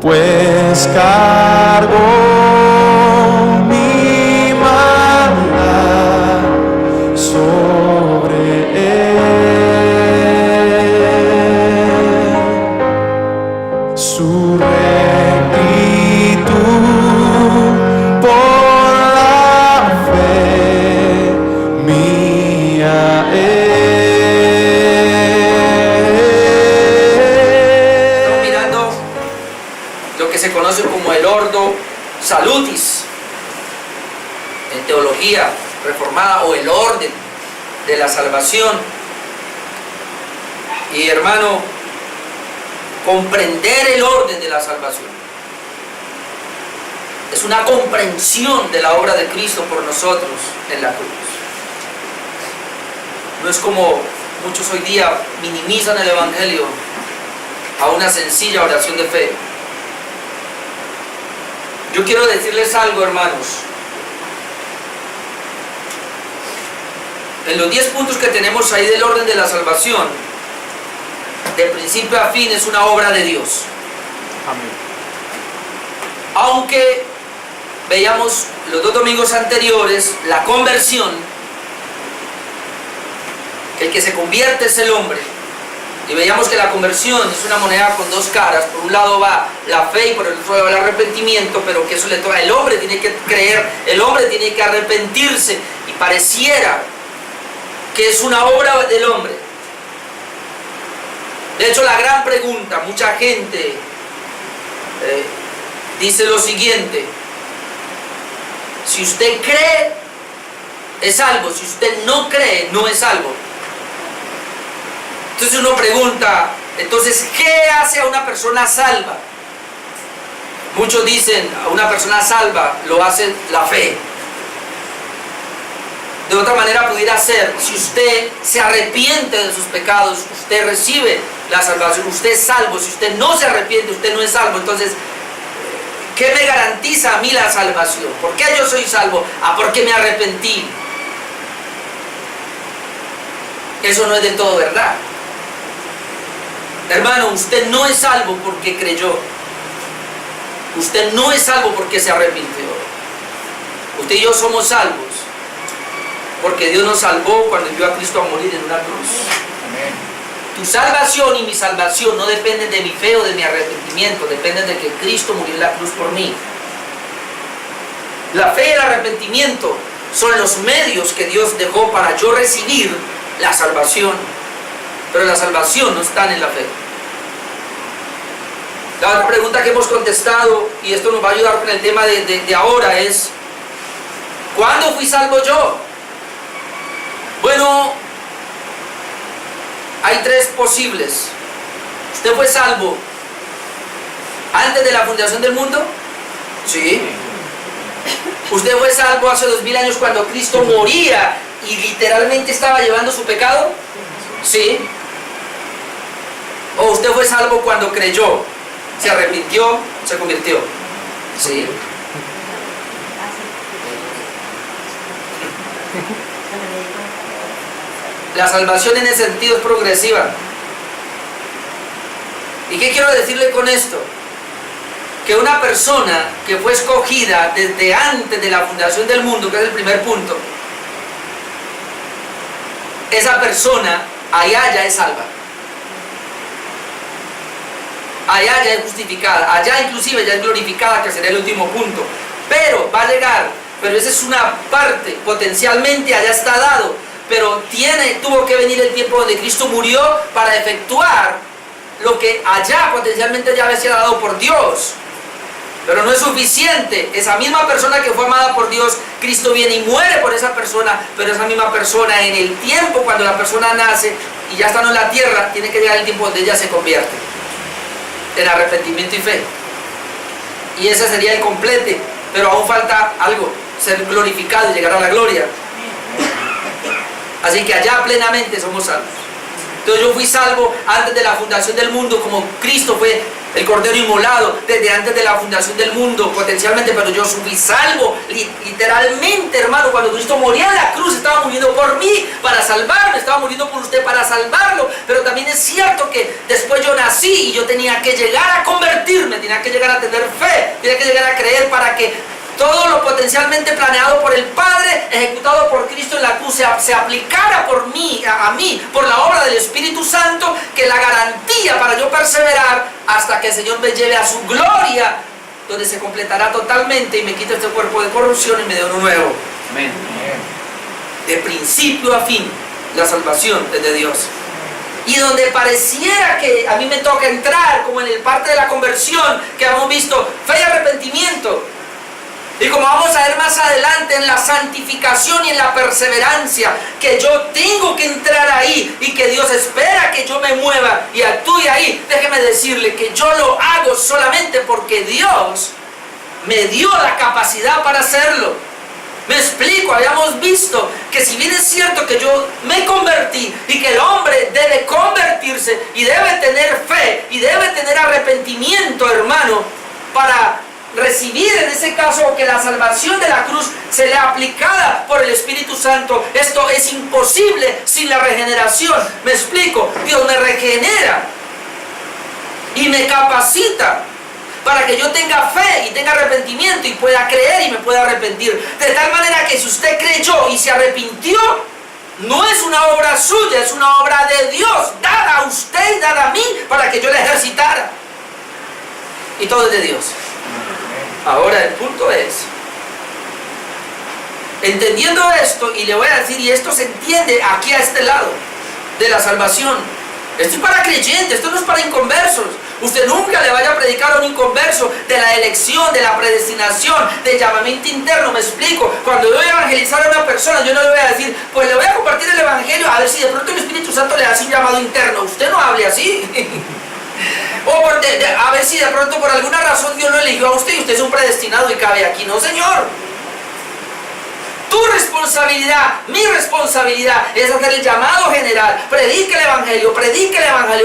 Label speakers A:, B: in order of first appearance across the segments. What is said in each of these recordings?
A: pues cargó mi maldad sobre él. Su rectitud por la fe mía
B: Estamos mirando lo que se conoce como el ordo salutis en teología reformada, o el orden de la salvación. Y hermano, comprender el orden de la salvación es una comprensión de la obra de Cristo por nosotros en la cruz. No es como muchos hoy día minimizan el Evangelio a una sencilla oración de fe. Yo quiero decirles algo, hermanos. En los 10 puntos que tenemos ahí del orden de la salvación, de principio a fin es una obra de Dios.
A: Amén.
B: Aunque veíamos los 2 domingos anteriores la conversión, el que se convierte es el hombre. Y veíamos que la conversión es una moneda con 2 caras. Por un lado va la fe y por el otro lado va el arrepentimiento, pero que eso le toca. El hombre tiene que creer, el hombre tiene que arrepentirse, y pareciera que es una obra del hombre. De hecho, la gran pregunta, mucha gente dice lo siguiente: si usted cree, es salvo; si usted no cree, no es salvo. Entonces uno pregunta, entonces, ¿qué hace a una persona salva? Muchos dicen, a una persona salva lo hace la fe. De otra manera pudiera ser, si usted se arrepiente de sus pecados, usted recibe la salvación, usted es salvo. Si usted no se arrepiente, usted no es salvo. Entonces, ¿qué me garantiza a mí la salvación? ¿Por qué yo soy salvo? Porque me arrepentí. Eso no es del todo verdad. Hermano, usted no es salvo porque creyó. Usted no es salvo porque se arrepintió. Usted y yo somos salvos porque Dios nos salvó cuando envió a Cristo a morir en una cruz.
A: Amén.
B: Tu salvación y mi salvación no dependen de mi fe o de mi arrepentimiento, dependen de que Cristo murió en la cruz por mí. La fe y el arrepentimiento son los medios que Dios dejó para yo recibir la salvación, pero la salvación no está en la fe. La pregunta que hemos contestado, y esto nos va a ayudar con el tema de ahora, es: ¿cuándo fui salvo yo? Bueno, hay 3 posibles. ¿Usted fue salvo antes de la fundación del mundo? Sí. ¿Usted fue salvo hace 2000 años cuando Cristo moría y literalmente estaba llevando su pecado? Sí. ¿O usted fue salvo cuando creyó, se arrepintió, se convirtió? Sí. La salvación en ese sentido es progresiva. ¿Y qué quiero decirle con esto? Que una persona que fue escogida desde antes de la fundación del mundo, que es el primer punto, esa persona allá ya es salva, allá ya es justificada, allá inclusive ya es glorificada, que sería el último punto. Pero va a llegar, pero esa es una parte, potencialmente allá está dado, pero tuvo que venir el tiempo donde Cristo murió para efectuar lo que allá potencialmente ya había sido dado por Dios. Pero no es suficiente. Esa misma persona que fue amada por Dios, Cristo viene y muere por esa persona, pero esa misma persona, en el tiempo cuando la persona nace y ya está en la tierra, tiene que llegar el tiempo donde ella se convierte en arrepentimiento y fe. Y ese sería el complete, pero aún falta algo: ser glorificado y llegar a la gloria. Así que allá plenamente somos salvos. Entonces yo fui salvo antes de la fundación del mundo, como Cristo fue el Cordero inmolado desde antes de la fundación del mundo, potencialmente, pero yo fui salvo, literalmente, hermano. Cuando Cristo moría en la cruz, estaba muriendo por mí, para salvarme, estaba muriendo por usted para salvarlo. Pero también es cierto que después yo nací y yo tenía que llegar a convertirme, tenía tenía que llegar a tener fe, tenía que llegar a creer para que todo lo potencialmente planeado por el Padre, ejecutado por Cristo en la cruz, se aplicara por mí, a mí, por la obra del Espíritu Santo, que la garantía para yo perseverar hasta que el Señor me lleve a su gloria, donde se completará totalmente y me quite este cuerpo de corrupción y me dé uno nuevo. Amén. De principio a fin, la salvación es de Dios. Y donde pareciera que a mí me toca entrar, como en el parte de la conversión que hemos visto, fe y arrepentimiento. Y como vamos a ver más adelante, en la santificación y en la perseverancia, que yo tengo que entrar ahí y que Dios espera que yo me mueva y actúe ahí. Déjeme decirle que yo lo hago solamente porque Dios me dio la capacidad para hacerlo. Me explico, habíamos visto que si bien es cierto que yo me convertí y que el hombre debe convertirse y debe tener fe y debe tener arrepentimiento, hermano, para recibir en ese caso que la salvación de la cruz se le aplicada por el Espíritu Santo. Esto es imposible sin la regeneración. Me explico, Dios me regenera y me capacita para que yo tenga fe y tenga arrepentimiento y pueda creer y me pueda arrepentir. De tal manera que si usted creyó y se arrepintió, no es una obra suya, es una obra de Dios, dada a usted y dada a mí para que yo la ejercitara. Y todo es de Dios. Ahora el punto es, entendiendo esto, y le voy a decir, y esto se entiende aquí a este lado de la salvación. Esto es para creyentes, esto no es para inconversos. Usted nunca le vaya a predicar a un inconverso de la elección, de la predestinación, del llamamiento interno. Me explico, cuando yo voy a evangelizar a una persona, yo no le voy a decir, pues le voy a compartir el evangelio a ver si de pronto el Espíritu Santo le hace un llamado interno. Usted no hable así. O a ver si de pronto por alguna razón Dios lo eligió a usted y usted es un predestinado y cabe aquí. No, Señor. Tu responsabilidad, mi responsabilidad es hacer el llamado general. Predique el evangelio,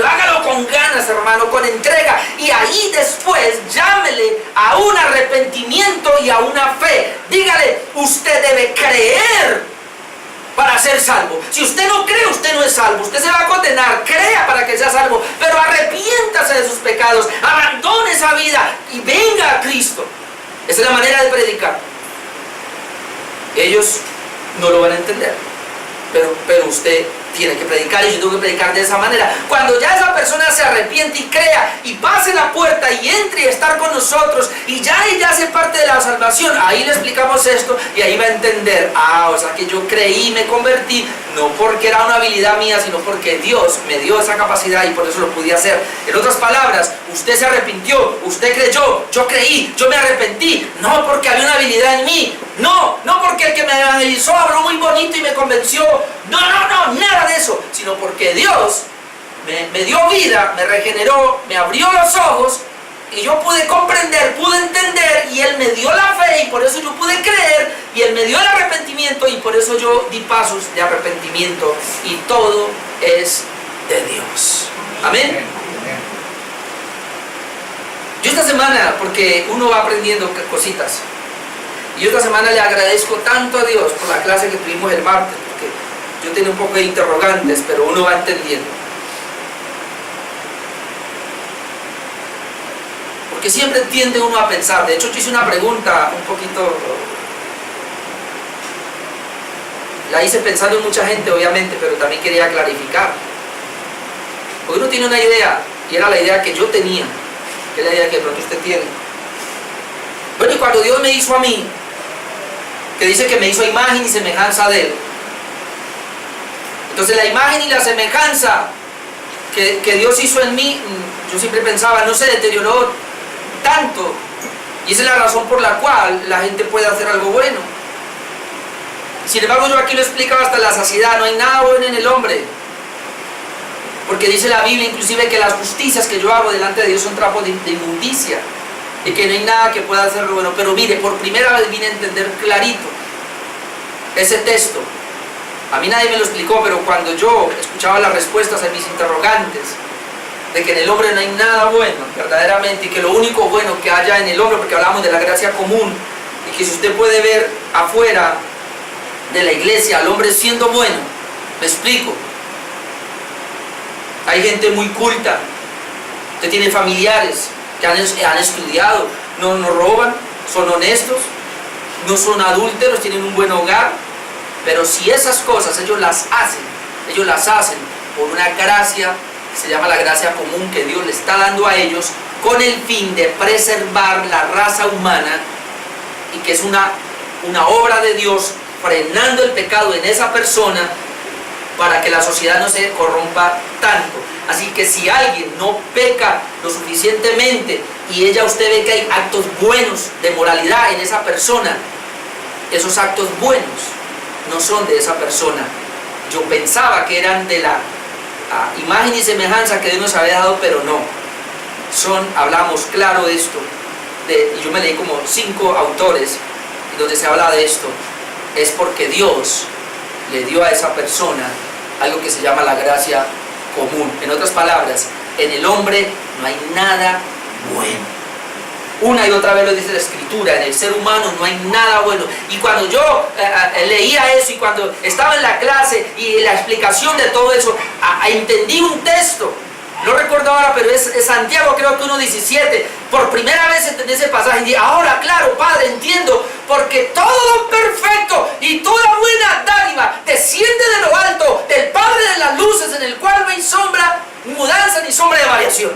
B: hágalo con ganas, hermano, con entrega. Y ahí después llámele a un arrepentimiento y a una fe. Dígale, usted debe creer para ser salvo. Si usted no cree, usted no es salvo. Usted se va a condenar. Crea para que sea salvo. Pero arrepiéntase de sus pecados. Abandone esa vida y venga a Cristo. Esa es la manera de predicar. Ellos no lo van a entender, pero usted tiene que predicar y yo tengo que predicar de esa manera. Cuando ya esa persona se arrepiente y crea y pase la puerta y entre y estar con nosotros y ya ella hace parte de la salvación, ahí le explicamos esto y ahí va a entender, o sea que yo creí y me convertí, no porque era una habilidad mía, sino porque Dios me dio esa capacidad y por eso lo pude hacer. En otras palabras, usted se arrepintió, usted creyó, yo creí, yo me arrepentí, no porque había una habilidad en mí, no porque el que me evangelizó habló muy bonito y me convenció, no, nada de eso, sino porque Dios me dio vida, me regeneró, me abrió los ojos y yo pude comprender, pude entender y Él me dio la fe y por eso yo pude creer y Él me dio el arrepentimiento y por eso yo di pasos de arrepentimiento y todo es de Dios. Amén. Yo esta semana, porque uno va aprendiendo cositas, y esta semana le agradezco tanto a Dios por la clase que tuvimos el martes, porque yo tenía un poco de interrogantes, pero uno va entendiendo. Porque siempre tiende uno a pensar. De hecho, yo hice una pregunta un poquito... La hice pensando en mucha gente, obviamente, pero también quería clarificar. Porque uno tiene una idea, y era la idea que yo tenía, que es la idea que de pronto usted tiene. Bueno, y cuando Dios me hizo a mí, que dice que me hizo a imagen y semejanza de Él. Entonces la imagen y la semejanza que Dios hizo en mí, yo siempre pensaba, no se deterioró tanto. Y esa es la razón por la cual la gente puede hacer algo bueno. Sin embargo, yo aquí lo explicaba hasta la saciedad, no hay nada bueno en el hombre. Porque dice la Biblia inclusive que las justicias que yo hago delante de Dios son trapos de inmundicia. Y que no hay nada que pueda hacerlo bueno. Pero mire, por primera vez vine a entender clarito ese texto. A mí nadie me lo explicó, pero cuando yo escuchaba las respuestas a mis interrogantes, de que en el hombre no hay nada bueno, verdaderamente, y que lo único bueno que haya en el hombre, porque hablamos de la gracia común, y que si usted puede ver afuera de la iglesia al hombre siendo bueno, me explico. Hay gente muy culta, usted tiene familiares que han estudiado, no roban, son honestos, no son adúlteros, tienen un buen hogar. Pero si esas cosas ellos las hacen por una gracia, que se llama la gracia común que Dios le está dando a ellos, con el fin de preservar la raza humana, y que es una obra de Dios frenando el pecado en esa persona para que la sociedad no se corrompa tanto. Así que si alguien no peca lo suficientemente y usted ve que hay actos buenos de moralidad en esa persona, esos actos buenos no son de esa persona. Yo pensaba que eran de la imagen y semejanza que Dios nos había dado, pero no. Hablamos claro de esto, y yo me leí como 5 autores donde se habla de esto. Es porque Dios le dio a esa persona algo que se llama la gracia común. En otras palabras, en el hombre no hay nada bueno. Una y otra vez lo dice la Escritura, en el ser humano no hay nada bueno. Y cuando yo leía eso, y cuando estaba en la clase y la explicación de todo eso, entendí un texto. No recuerdo ahora, pero es Santiago, creo que 1:17. Por primera vez entendí ese pasaje y dije, ahora claro, Padre, entiendo, porque todo don perfecto y toda buena dádiva desciende de lo alto, del Padre de las luces, en el cual no hay sombra, mudanza ni sombra de variación.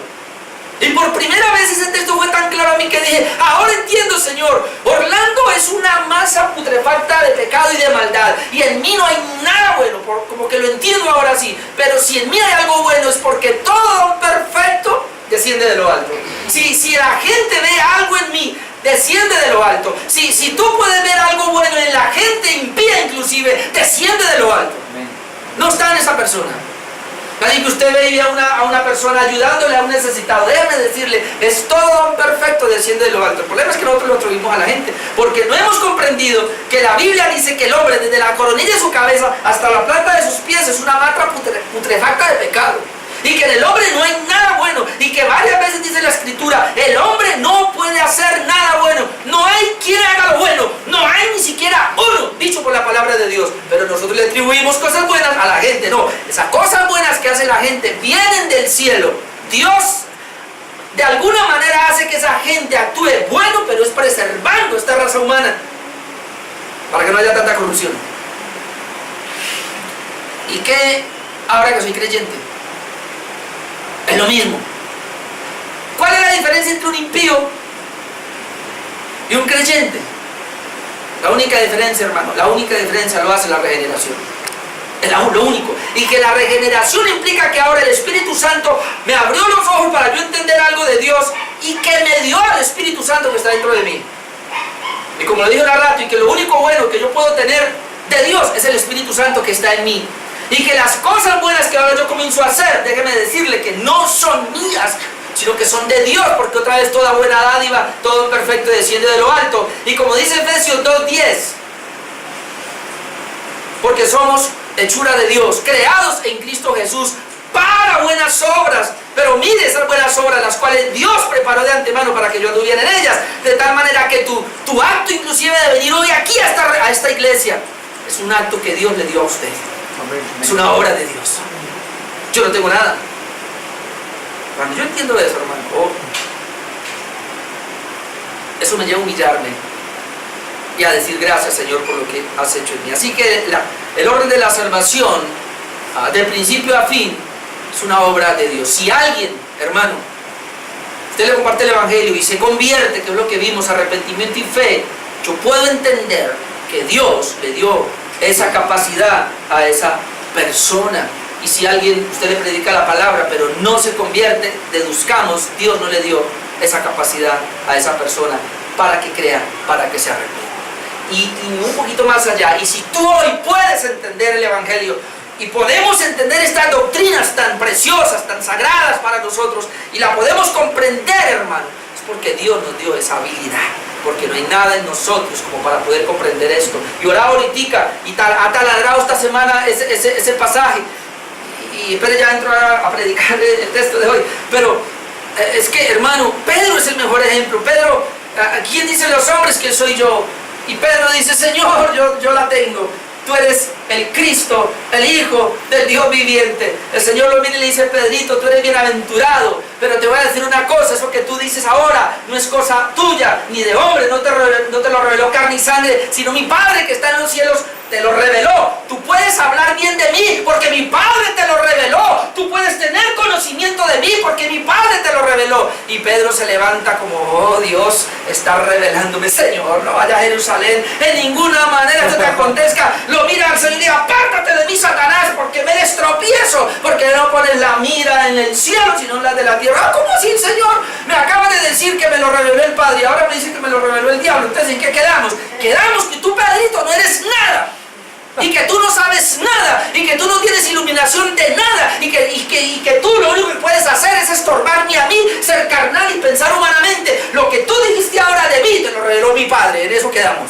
B: Y por primera vez ese texto fue tan claro a mí que dije, ahora entiendo, Señor, Orlando es una masa putrefacta de pecado y de maldad, y en mí no hay nada bueno, como que lo entiendo ahora sí, pero si en mí hay algo bueno es porque todo don perfecto desciende de lo alto. Si la gente ve algo en mí, desciende de lo alto. Si tú puedes ver algo bueno en la gente impía inclusive, desciende de lo alto. No está en esa persona. Nadie que usted ve a una persona ayudándole a un necesitado, déjeme decirle, es todo perfecto, desciende de lo alto. El problema es que nosotros lo atribuimos a la gente, porque no hemos comprendido que la Biblia dice que el hombre, desde la coronilla de su cabeza hasta la planta de sus pies, es una matra putrefacta de pecado. Y que en el hombre no hay nada bueno, y que varias veces dice la Escritura, el hombre no puede hacer nada bueno, no hay quien haga lo bueno, no hay ni siquiera uno, dicho por la palabra de Dios. Pero nosotros le atribuimos cosas buenas a la gente. No, esas cosas buenas que hace la gente vienen del cielo. Dios de alguna manera hace que esa gente actúe bueno, pero es preservando esta raza humana para que no haya tanta corrupción. ¿Y qué ahora que soy creyente? Es lo mismo. ¿Cuál es la diferencia entre un impío y un creyente? La única diferencia, hermano, la única diferencia lo hace la regeneración. Es lo único. Y que la regeneración implica que ahora el Espíritu Santo me abrió los ojos para yo entender algo de Dios, y que me dio al Espíritu Santo que está dentro de mí. Y como lo dije hace rato, y que lo único bueno que yo puedo tener de Dios es el Espíritu Santo que está en mí. Y que las cosas buenas que ahora yo comienzo a hacer, déjeme decirle que no son mías, sino que son de Dios, porque otra vez toda buena dádiva, todo perfecto desciende de lo alto. Y como dice Efesios 2:10, porque somos hechura de Dios, creados en Cristo Jesús para buenas obras. Pero mire esas buenas obras, las cuales Dios preparó de antemano para que yo anduviera en ellas, de tal manera que tu acto inclusive de venir hoy aquí a esta iglesia es un acto que Dios le dio a usted. Es una obra de Dios. Yo no tengo nada. Cuando yo entiendo eso, hermano, eso me lleva a humillarme y a decir gracias, Señor, por lo que has hecho en mí. Así que el orden de la salvación, de principio a fin, es una obra de Dios. Si alguien, hermano, usted le comparte el Evangelio y se convierte, que es lo que vimos, arrepentimiento y fe, yo puedo entender que Dios le dio esa capacidad a esa persona. Y si alguien, usted le predica la palabra pero no se convierte, deduzcamos, Dios no le dio esa capacidad a esa persona para que crea, para que se arrepienta. Y un poquito más allá, y si tú hoy puedes entender el Evangelio y podemos entender estas doctrinas tan preciosas, tan sagradas para nosotros, y la podemos comprender, hermano, es porque Dios nos dio esa habilidad. Porque no hay nada en nosotros como para poder comprender esto. Y oraba ahorita y ha taladrado esta semana ese pasaje. Y espere, ya entro a predicar el texto de hoy. Pero es que, hermano, Pedro es el mejor ejemplo. Pedro, ¿quién dicen los hombres que soy yo? Y Pedro dice, Señor, yo la tengo. Tú eres el Cristo, el Hijo del Dios viviente. El Señor lo mira y le dice, Pedrito, tú eres bienaventurado. Pero te voy a decir una cosa, eso que tú dices ahora no es cosa tuya, ni de hombre, no te lo reveló carne y sangre, sino mi Padre que está en los cielos te lo reveló. Tú puedes hablar bien de mí porque mi Padre te lo reveló. Tú puedes tener conocimiento de mí porque mi Padre te lo reveló. Y Pedro se levanta como, oh Dios, está revelándome. Señor, no vaya a Jerusalén en ninguna manera que te acontezca. Lo mira al Señor y dice, apártate de mí, Satanás, porque me des tropiezo, porque no pones la mira en el cielo, sino en la de la tierra. ¿Cómo así, Señor? Me acaba de decir que me lo reveló el Padre y ahora me dice que me lo reveló el diablo. Entonces, ¿en qué quedamos? Quedamos que tú, Pedrito, no eres nada. Y que tú no sabes nada, y que tú no tienes iluminación de nada, y que tú lo único que puedes hacer es estorbarme a mí, ser carnal y pensar humanamente. Lo que tú dijiste ahora de mí te lo reveló mi Padre, en eso quedamos.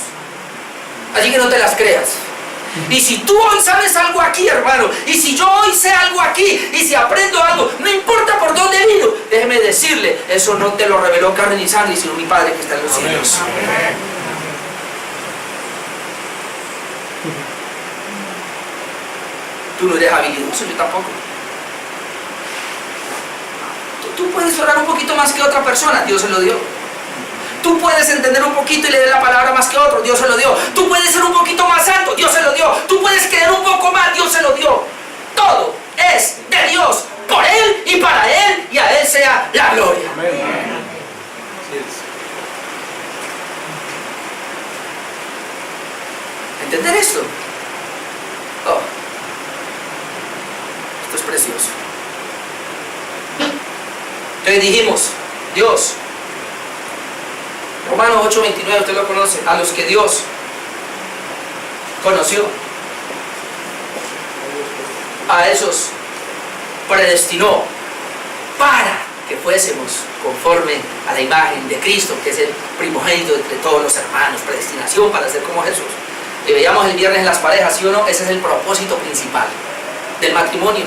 B: Así que no te las creas. Y si tú hoy sabes algo aquí, hermano, y si yo hoy sé algo aquí, y si aprendo algo, no importa por dónde vino, déjeme decirle, eso no te lo reveló carne ni sangre, sino mi Padre que está en los cielos. Tú no eres habilidoso, yo tampoco. Tú puedes orar un poquito más que otra persona, Dios se lo dio. Tú puedes entender un poquito y leer la palabra más que otro, Dios se lo dio. Tú puedes ser un poquito más santo, Dios se lo dio. Tú puedes creer un poco más, Dios se lo dio. Todo es de Dios, por Él y para Él, y a Él sea la gloria.
A: Amén. Así es.
B: ¿Entender esto? Oh. Esto es precioso. Entonces dijimos, Dios, Romanos 8:29, usted lo conoce, a los que Dios conoció, a esos predestinó para que fuésemos conforme a la imagen de Cristo, que es el primogénito entre todos los hermanos. Predestinación para ser como Jesús. Y veíamos el viernes en las parejas, ¿sí o no? Ese es el propósito principal del matrimonio.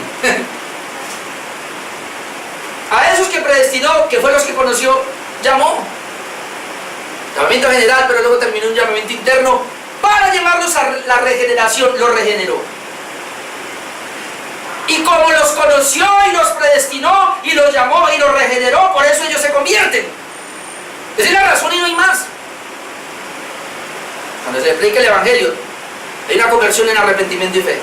B: A esos que predestinó, que fue los que conoció, llamó. Llamamiento general, pero luego terminó un llamamiento interno para llevarlos a la regeneración, los regeneró. Y como los conoció y los predestinó y los llamó y los regeneró, por eso ellos se convierten. Esa es la razón y no hay más. Cuando se explica el Evangelio, hay una conversión en arrepentimiento y fe.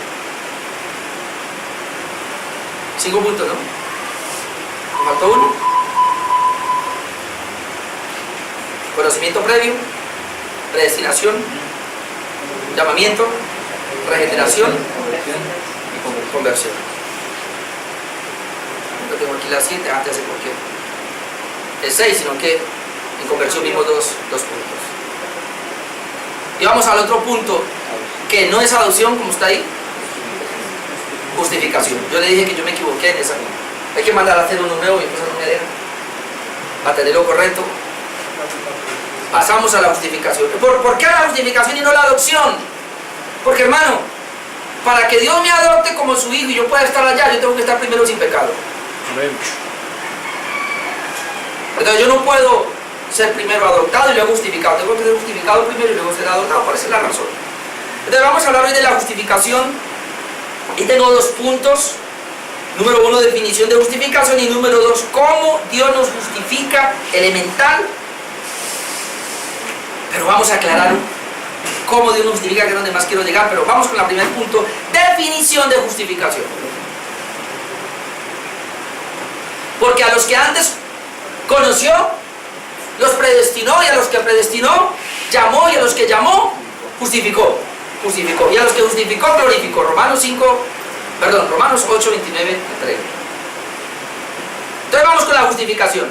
B: 5 puntos, ¿no? ¿Me faltó uno? Conocimiento previo, predestinación, llamamiento, regeneración y conversión. No tengo aquí la 7, antes de por qué. El 6, sino que en conversión vimos dos puntos. Y vamos al otro punto, que no es adopción, como está ahí. Justificación. Yo le dije que yo me equivoqué en esa. Hay que mandar a hacer uno nuevo y después no me deja. Para tener lo correcto. Pasamos a la justificación. ¿Por qué la justificación y no la adopción? Porque, hermano, para que Dios me adopte como su hijo y yo pueda estar allá, yo tengo que estar primero sin pecado.
A: Amén.
B: Entonces yo no puedo ser primero adoptado y luego justificado. Tengo que ser justificado primero y luego ser adoptado. Por esa es la razón. Entonces vamos a hablar hoy de la justificación. Y tengo 2 puntos. Número 1, definición de justificación. Y número 2, cómo Dios nos justifica, elemental. Pero vamos a aclarar cómo Dios nos justifica, que es donde más quiero llegar. Pero vamos con el primer punto, definición de justificación. Porque a los que antes conoció, los predestinó, y a los que predestinó, llamó, y a los que llamó, justificó. Y a los que justificó, glorificó. Romanos 8, 29, 30. Entonces vamos con la justificación.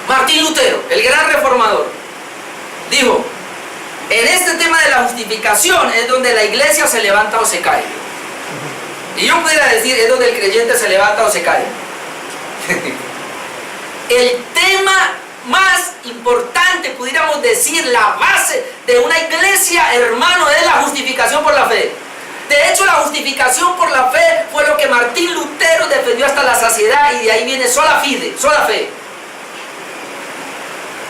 B: Martín Lutero, el gran reformador, dijo, en este tema de la justificación es donde la iglesia se levanta o se cae. Y yo pudiera decir, es donde el creyente se levanta o se cae. El tema más importante, pudiéramos decir, la base de una iglesia, hermano, es la justificación por la fe. De hecho, la justificación por la fe fue lo que Martín Lutero defendió hasta la saciedad, y de ahí viene sola fide, sola fe.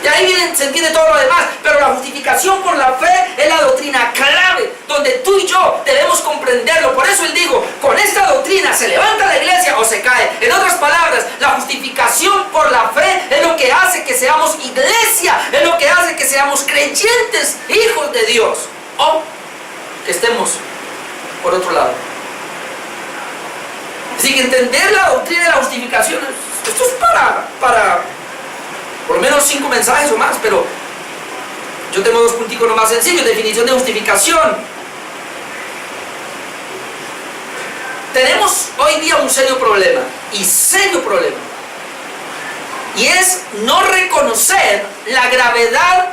B: Y ahí se entiende todo lo demás, pero la justificación por la fe es la doctrina clave, donde tú y yo debemos comprenderlo. Por eso él dijo, con esta doctrina se levanta la iglesia o se cae. En otras palabras, la justificación por la fe es lo que hace que seamos iglesia, es lo que hace que seamos creyentes, hijos de Dios, o que estemos por otro lado. Así que entender la doctrina de la justificación, esto es para por lo menos 5 mensajes o más, pero yo tengo 2 punticos más sencillos. Definición de justificación. Tenemos hoy día un serio problema, y es no reconocer la gravedad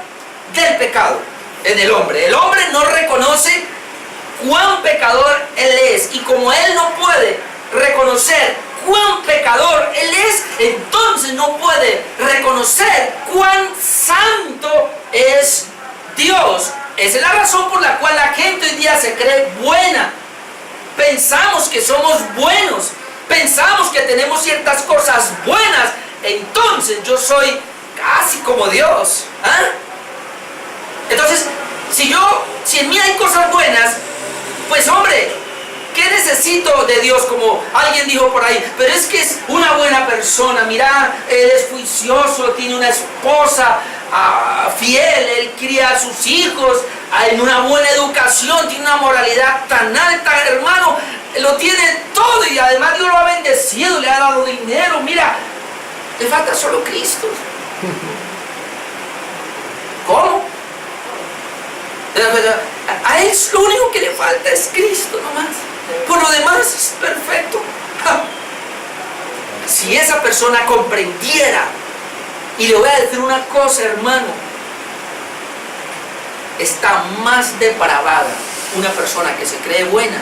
B: del pecado en el hombre. El hombre no reconoce cuán pecador él es, y como él no puede reconocer cuán pecador él es, entonces no puede reconocer cuán santo es Dios. Esa es la razón por la cual la gente hoy día se cree buena. Pensamos que somos buenos, pensamos que tenemos ciertas cosas buenas, entonces yo soy casi como Dios. Entonces, si en mí hay cosas buenas, pues hombre, ¿qué necesito de Dios? Como alguien dijo por ahí, pero es que es una buena persona, mira, él es juicioso, tiene una esposa fiel, él cría a sus hijos en una buena educación, tiene una moralidad tan alta, hermano, lo tiene todo y además Dios lo ha bendecido, le ha dado dinero, mira, le falta solo Cristo. ¿Cómo? A él lo único que le falta es Cristo nomás. Por lo demás es perfecto. Si esa persona comprendiera, y le voy a decir una cosa, hermano, está más depravada una persona que se cree buena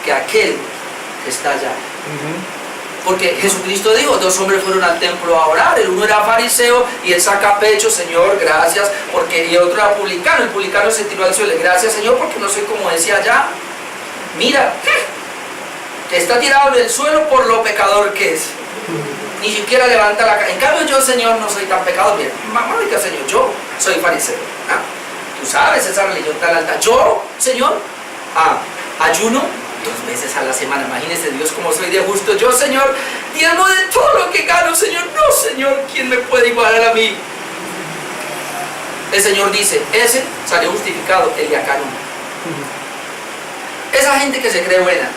B: que aquel que está allá. Porque Jesucristo dijo, 2 hombres fueron al templo a orar, el uno era fariseo y él saca pecho, Señor, gracias, porque, y el otro era publicano, el publicano se tiró al suelo, gracias Señor, porque no soy como decía allá. Mira, está tirado en el suelo por lo pecador que es. Ni siquiera levanta la cara. En cambio yo, Señor, no soy tan pecador. Bien, mamá, Señor, yo soy fariseo. Tú sabes esa religión tan alta. Yo, Señor, ayuno 2 veces a la semana. Imagínese Dios como soy de justo. Yo, Señor, diezmo de todo lo que gano, Señor. No, Señor, ¿quién me puede igualar a mí? El Señor dice, ese salió justificado, el de acá no. Esa gente que se cree buena,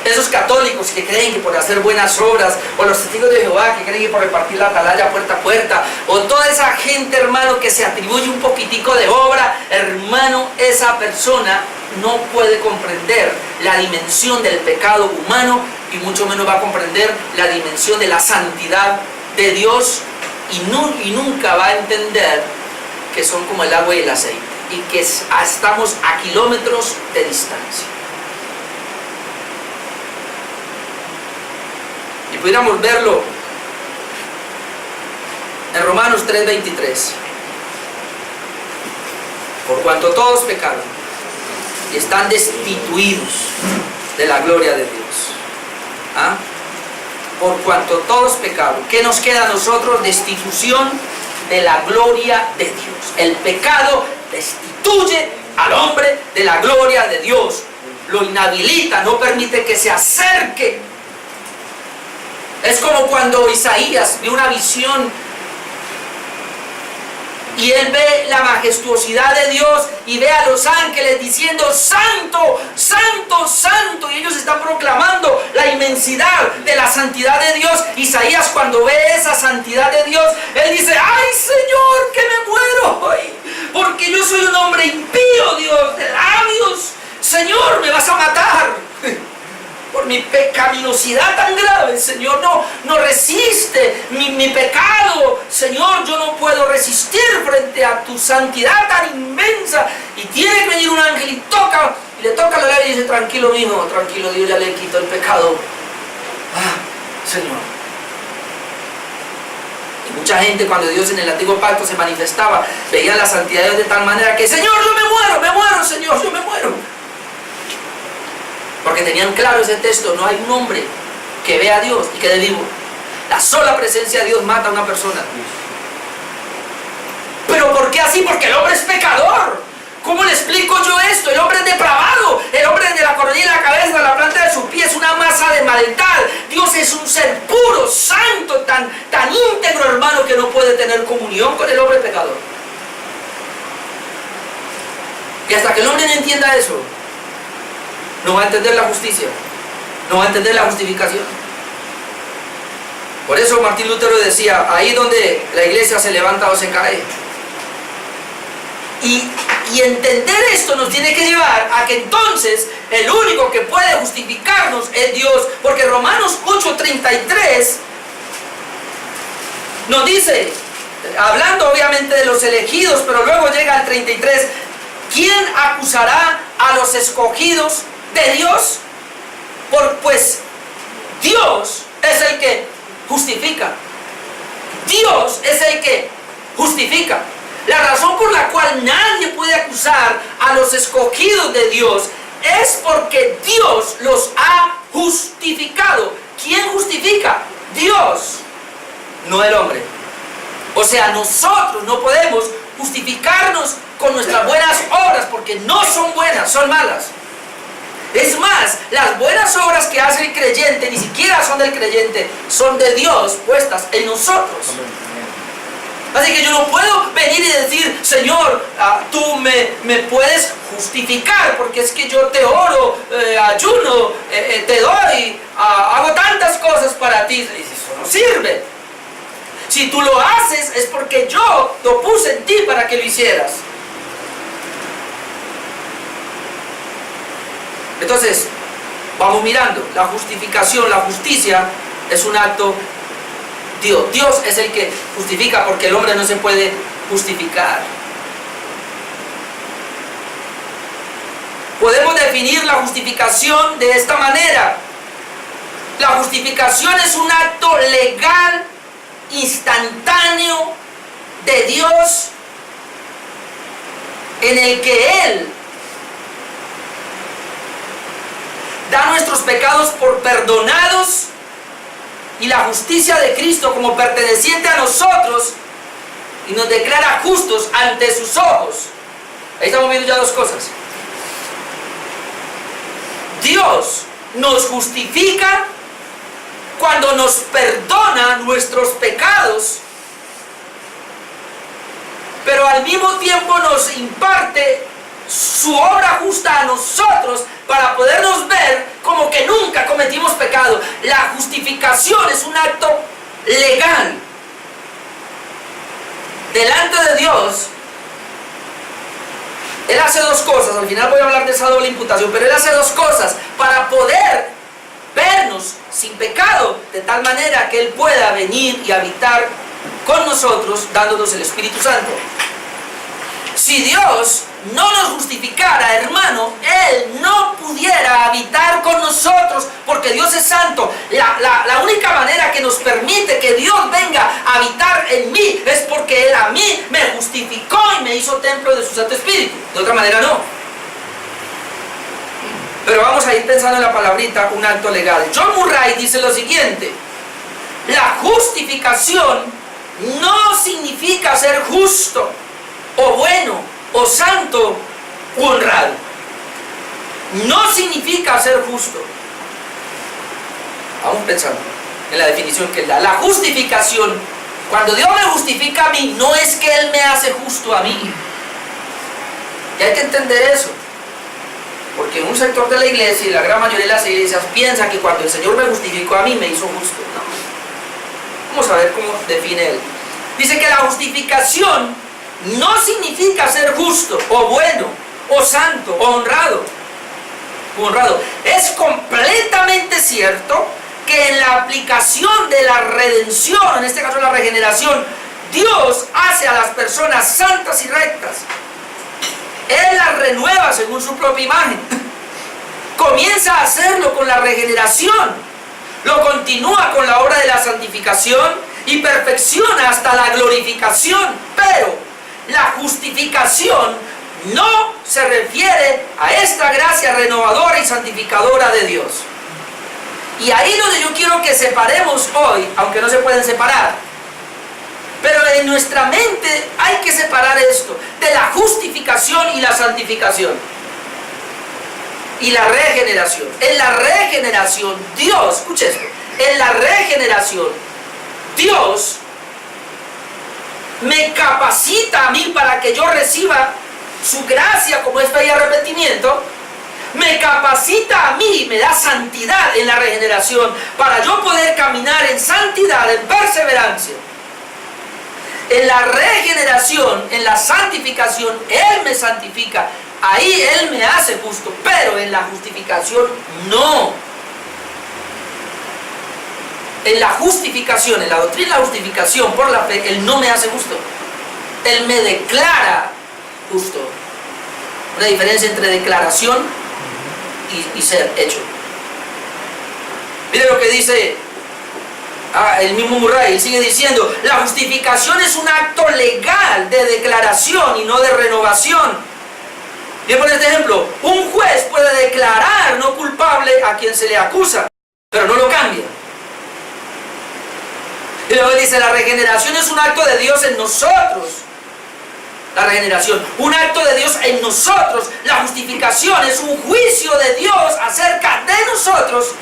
B: esos católicos que creen que por hacer buenas obras, o los testigos de Jehová que creen que por repartir la atalaya puerta a puerta, o toda esa gente, hermano, que se atribuye un poquitico de obra, hermano, esa persona no puede comprender la dimensión del pecado humano, y mucho menos va a comprender la dimensión de la santidad de Dios, y nunca va a entender que son como el agua y el aceite, y que estamos a kilómetros de distancia. Y pudiéramos verlo en Romanos 3:23. Por cuanto todos pecaron y están destituidos de la gloria de Dios. Por cuanto todos pecaron, ¿qué nos queda a nosotros? Destitución de la gloria de Dios. El pecado destituye al hombre de la gloria de Dios, lo inhabilita, no permite que se acerque. Es como cuando Isaías vio una visión y él ve la majestuosidad de Dios y ve a los ángeles diciendo santo, santo, santo, y ellos están proclamando la inmensidad de la santidad de Dios. Isaías, cuando ve esa santidad de Dios, él dice, ay Señor, que me muero hoy, porque yo soy un hombre impío, Dios, de labios. Señor, me vas a matar por mi pecaminosidad tan grave. Señor, no resiste mi pecado. Señor, yo no puedo resistir frente a tu santidad tan inmensa. Y tiene que venir un ángel y le toca la labia y dice, tranquilo mijo, tranquilo, Dios ya le quitó el pecado. Señor. Y mucha gente, cuando Dios en el antiguo pacto se manifestaba, veía la santidad de Dios de tal manera que, Señor, yo me muero, Señor, yo me muero. Porque tenían claro ese texto, no hay un hombre que vea a Dios y quede vivo. La sola presencia de Dios mata a una persona. ¿Pero por qué así? Porque el hombre es pecador. ¿Cómo le explico yo esto? El hombre es depravado. El hombre de la coronilla de la cabeza a la planta de su pie es una masa de maldad. Dios es un ser puro, santo, tan íntegro, hermano, que no puede tener comunión con el hombre pecador. Y hasta que el hombre no entienda eso, no va a entender la justicia, no va a entender la justificación. Por eso Martín Lutero decía, ahí donde la iglesia se levanta o se cae. Y entender esto nos tiene que llevar a que entonces el único que puede justificarnos es Dios, porque Romanos 8:33 nos dice, hablando obviamente de los elegidos, pero luego llega al 33, ¿quién acusará a los escogidos de Dios? Pues Dios es el que justifica. Dios es el que justifica. La razón por la cual nadie puede acusar a los escogidos de Dios es porque Dios los ha justificado. ¿Quién justifica? Dios, no el hombre. O sea, nosotros no podemos justificarnos con nuestras buenas obras porque no son buenas, son malas. Es más, las buenas obras que hace el creyente ni siquiera son del creyente, son de Dios puestas en nosotros. Así que yo no puedo venir y decir, Señor, tú me puedes justificar porque es que yo te oro, ayuno, te doy, hago tantas cosas para ti. Y eso no sirve. Si tú lo haces es porque yo lo puse en ti para que lo hicieras. Entonces, vamos mirando, la justificación, la justicia es un acto. Dios es el que justifica porque el hombre no se puede justificar. Podemos definir la justificación de esta manera. La justificación es un acto legal, instantáneo de Dios en el que Él da nuestros pecados por perdonados y la justicia de Cristo como perteneciente a nosotros y nos declara justos ante sus ojos. Ahí estamos viendo ya dos cosas. Dios nos justifica cuando nos perdona nuestros pecados, pero al mismo tiempo nos imparte su obra justa a nosotros para podernos ver como que nunca cometimos pecado. La justificación es un acto legal delante de Dios. Él hace dos cosas, al final voy a hablar de esa doble imputación, pero Él hace dos cosas para poder vernos sin pecado, de tal manera que Él pueda venir y habitar con nosotros, dándonos el Espíritu Santo. Si Dios no nos justificara, hermano, Él no pudiera habitar con nosotros, porque Dios es santo. La única manera que nos permite que Dios venga a habitar en mí es porque Él a mí me justificó y me hizo templo de su Santo Espíritu. De otra manera no. Pero vamos a ir pensando en la palabrita, un acto legal. John Murray dice lo siguiente: la justificación no significa ser justo, o bueno, o santo, o honrado. No significa ser justo. Vamos pensando en la definición que Él da. La justificación, cuando Dios me justifica a mí, no es que Él me hace justo a mí. Y hay que entender eso. Porque un sector de la iglesia y la gran mayoría de las iglesias piensa que cuando el Señor me justificó a mí, me hizo justo. No. Vamos a ver cómo define Él. Dice que la justificación no significa ser justo, o bueno, o santo, o honrado. Es completamente cierto que en la aplicación de la redención, en este caso la regeneración, Dios hace a las personas santas y rectas. Él las renueva según su propia imagen. Comienza a hacerlo con la regeneración. Lo continúa con la obra de la santificación y perfecciona hasta la glorificación. Pero la justificación no se refiere a esta gracia renovadora y santificadora de Dios. Y ahí es donde yo quiero que separemos hoy, aunque no se pueden separar. Pero en nuestra mente hay que separar esto de la justificación y la santificación. Y la regeneración. En la regeneración, Dios, escuche esto, en la regeneración, Dios me capacita a mí para que yo reciba su gracia como es fe y arrepentimiento. Me capacita a mí, me da santidad en la regeneración para yo poder caminar en santidad, en perseverancia. En la regeneración, en la santificación, Él me santifica. Ahí Él me hace justo, pero en la justificación no. En la justificación, en la doctrina de la justificación por la fe, Él no me hace justo. Él me declara justo. Una diferencia entre declaración y ser hecho. Mire lo que dice el mismo Murray, sigue diciendo, la justificación es un acto legal de declaración y no de renovación. Voy a poner este ejemplo, un juez puede declarar no culpable a quien se le acusa, pero no lo cambia. Y luego dice, la regeneración es un acto de Dios en nosotros. La regeneración, un acto de Dios en nosotros. La justificación es un juicio de Dios acerca de nosotros.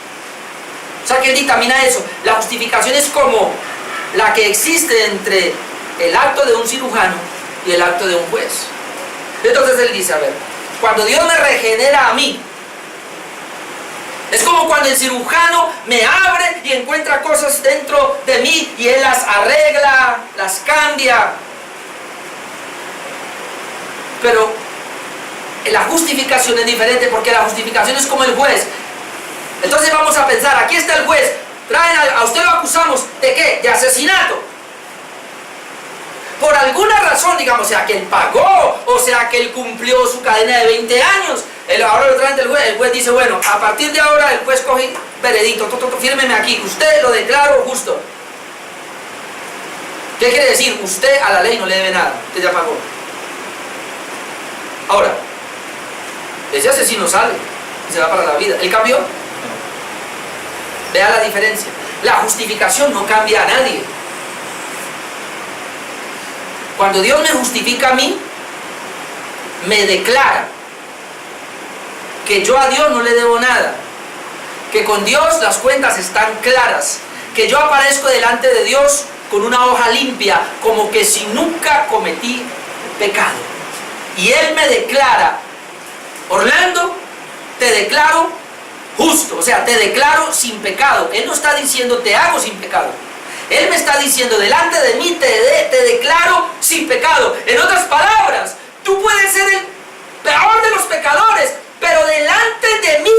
B: O sea que Él dictamina eso. La justificación es como la que existe entre el acto de un cirujano y el acto de un juez. Entonces Él dice, a ver, cuando Dios me regenera a mí, es como cuando el cirujano me abre y encuentra cosas dentro de mí y Él las arregla, las cambia. Pero la justificación es diferente porque la justificación es como el juez. Entonces vamos a pensar, aquí está el juez, traen a usted lo acusamos, ¿de qué? De asesinato. Por alguna razón, digamos, sea que él pagó, o sea que él cumplió su cadena de 20 años. Ahora lo traen del juez, el juez dice, bueno, a partir de ahora el juez coge veredicto, fírmeme aquí, usted lo declaro justo. ¿Qué quiere decir? Usted a la ley no le debe nada, usted ya pagó. Ahora, ese asesino sale y se va para la vida. ¿Él cambió? Vea la diferencia. La justificación no cambia a nadie. Cuando Dios me justifica a mí, me declara que yo a Dios no le debo nada, que con Dios las cuentas están claras, que yo aparezco delante de Dios con una hoja limpia, como que si nunca cometí pecado. Y Él me declara, Orlando, te declaro justo, o sea, te declaro sin pecado. Él no está diciendo te hago sin pecado. Él me está diciendo, delante de mí te declaro sin pecado. En otras palabras, tú puedes ser el peor de los pecadores, pero delante de mí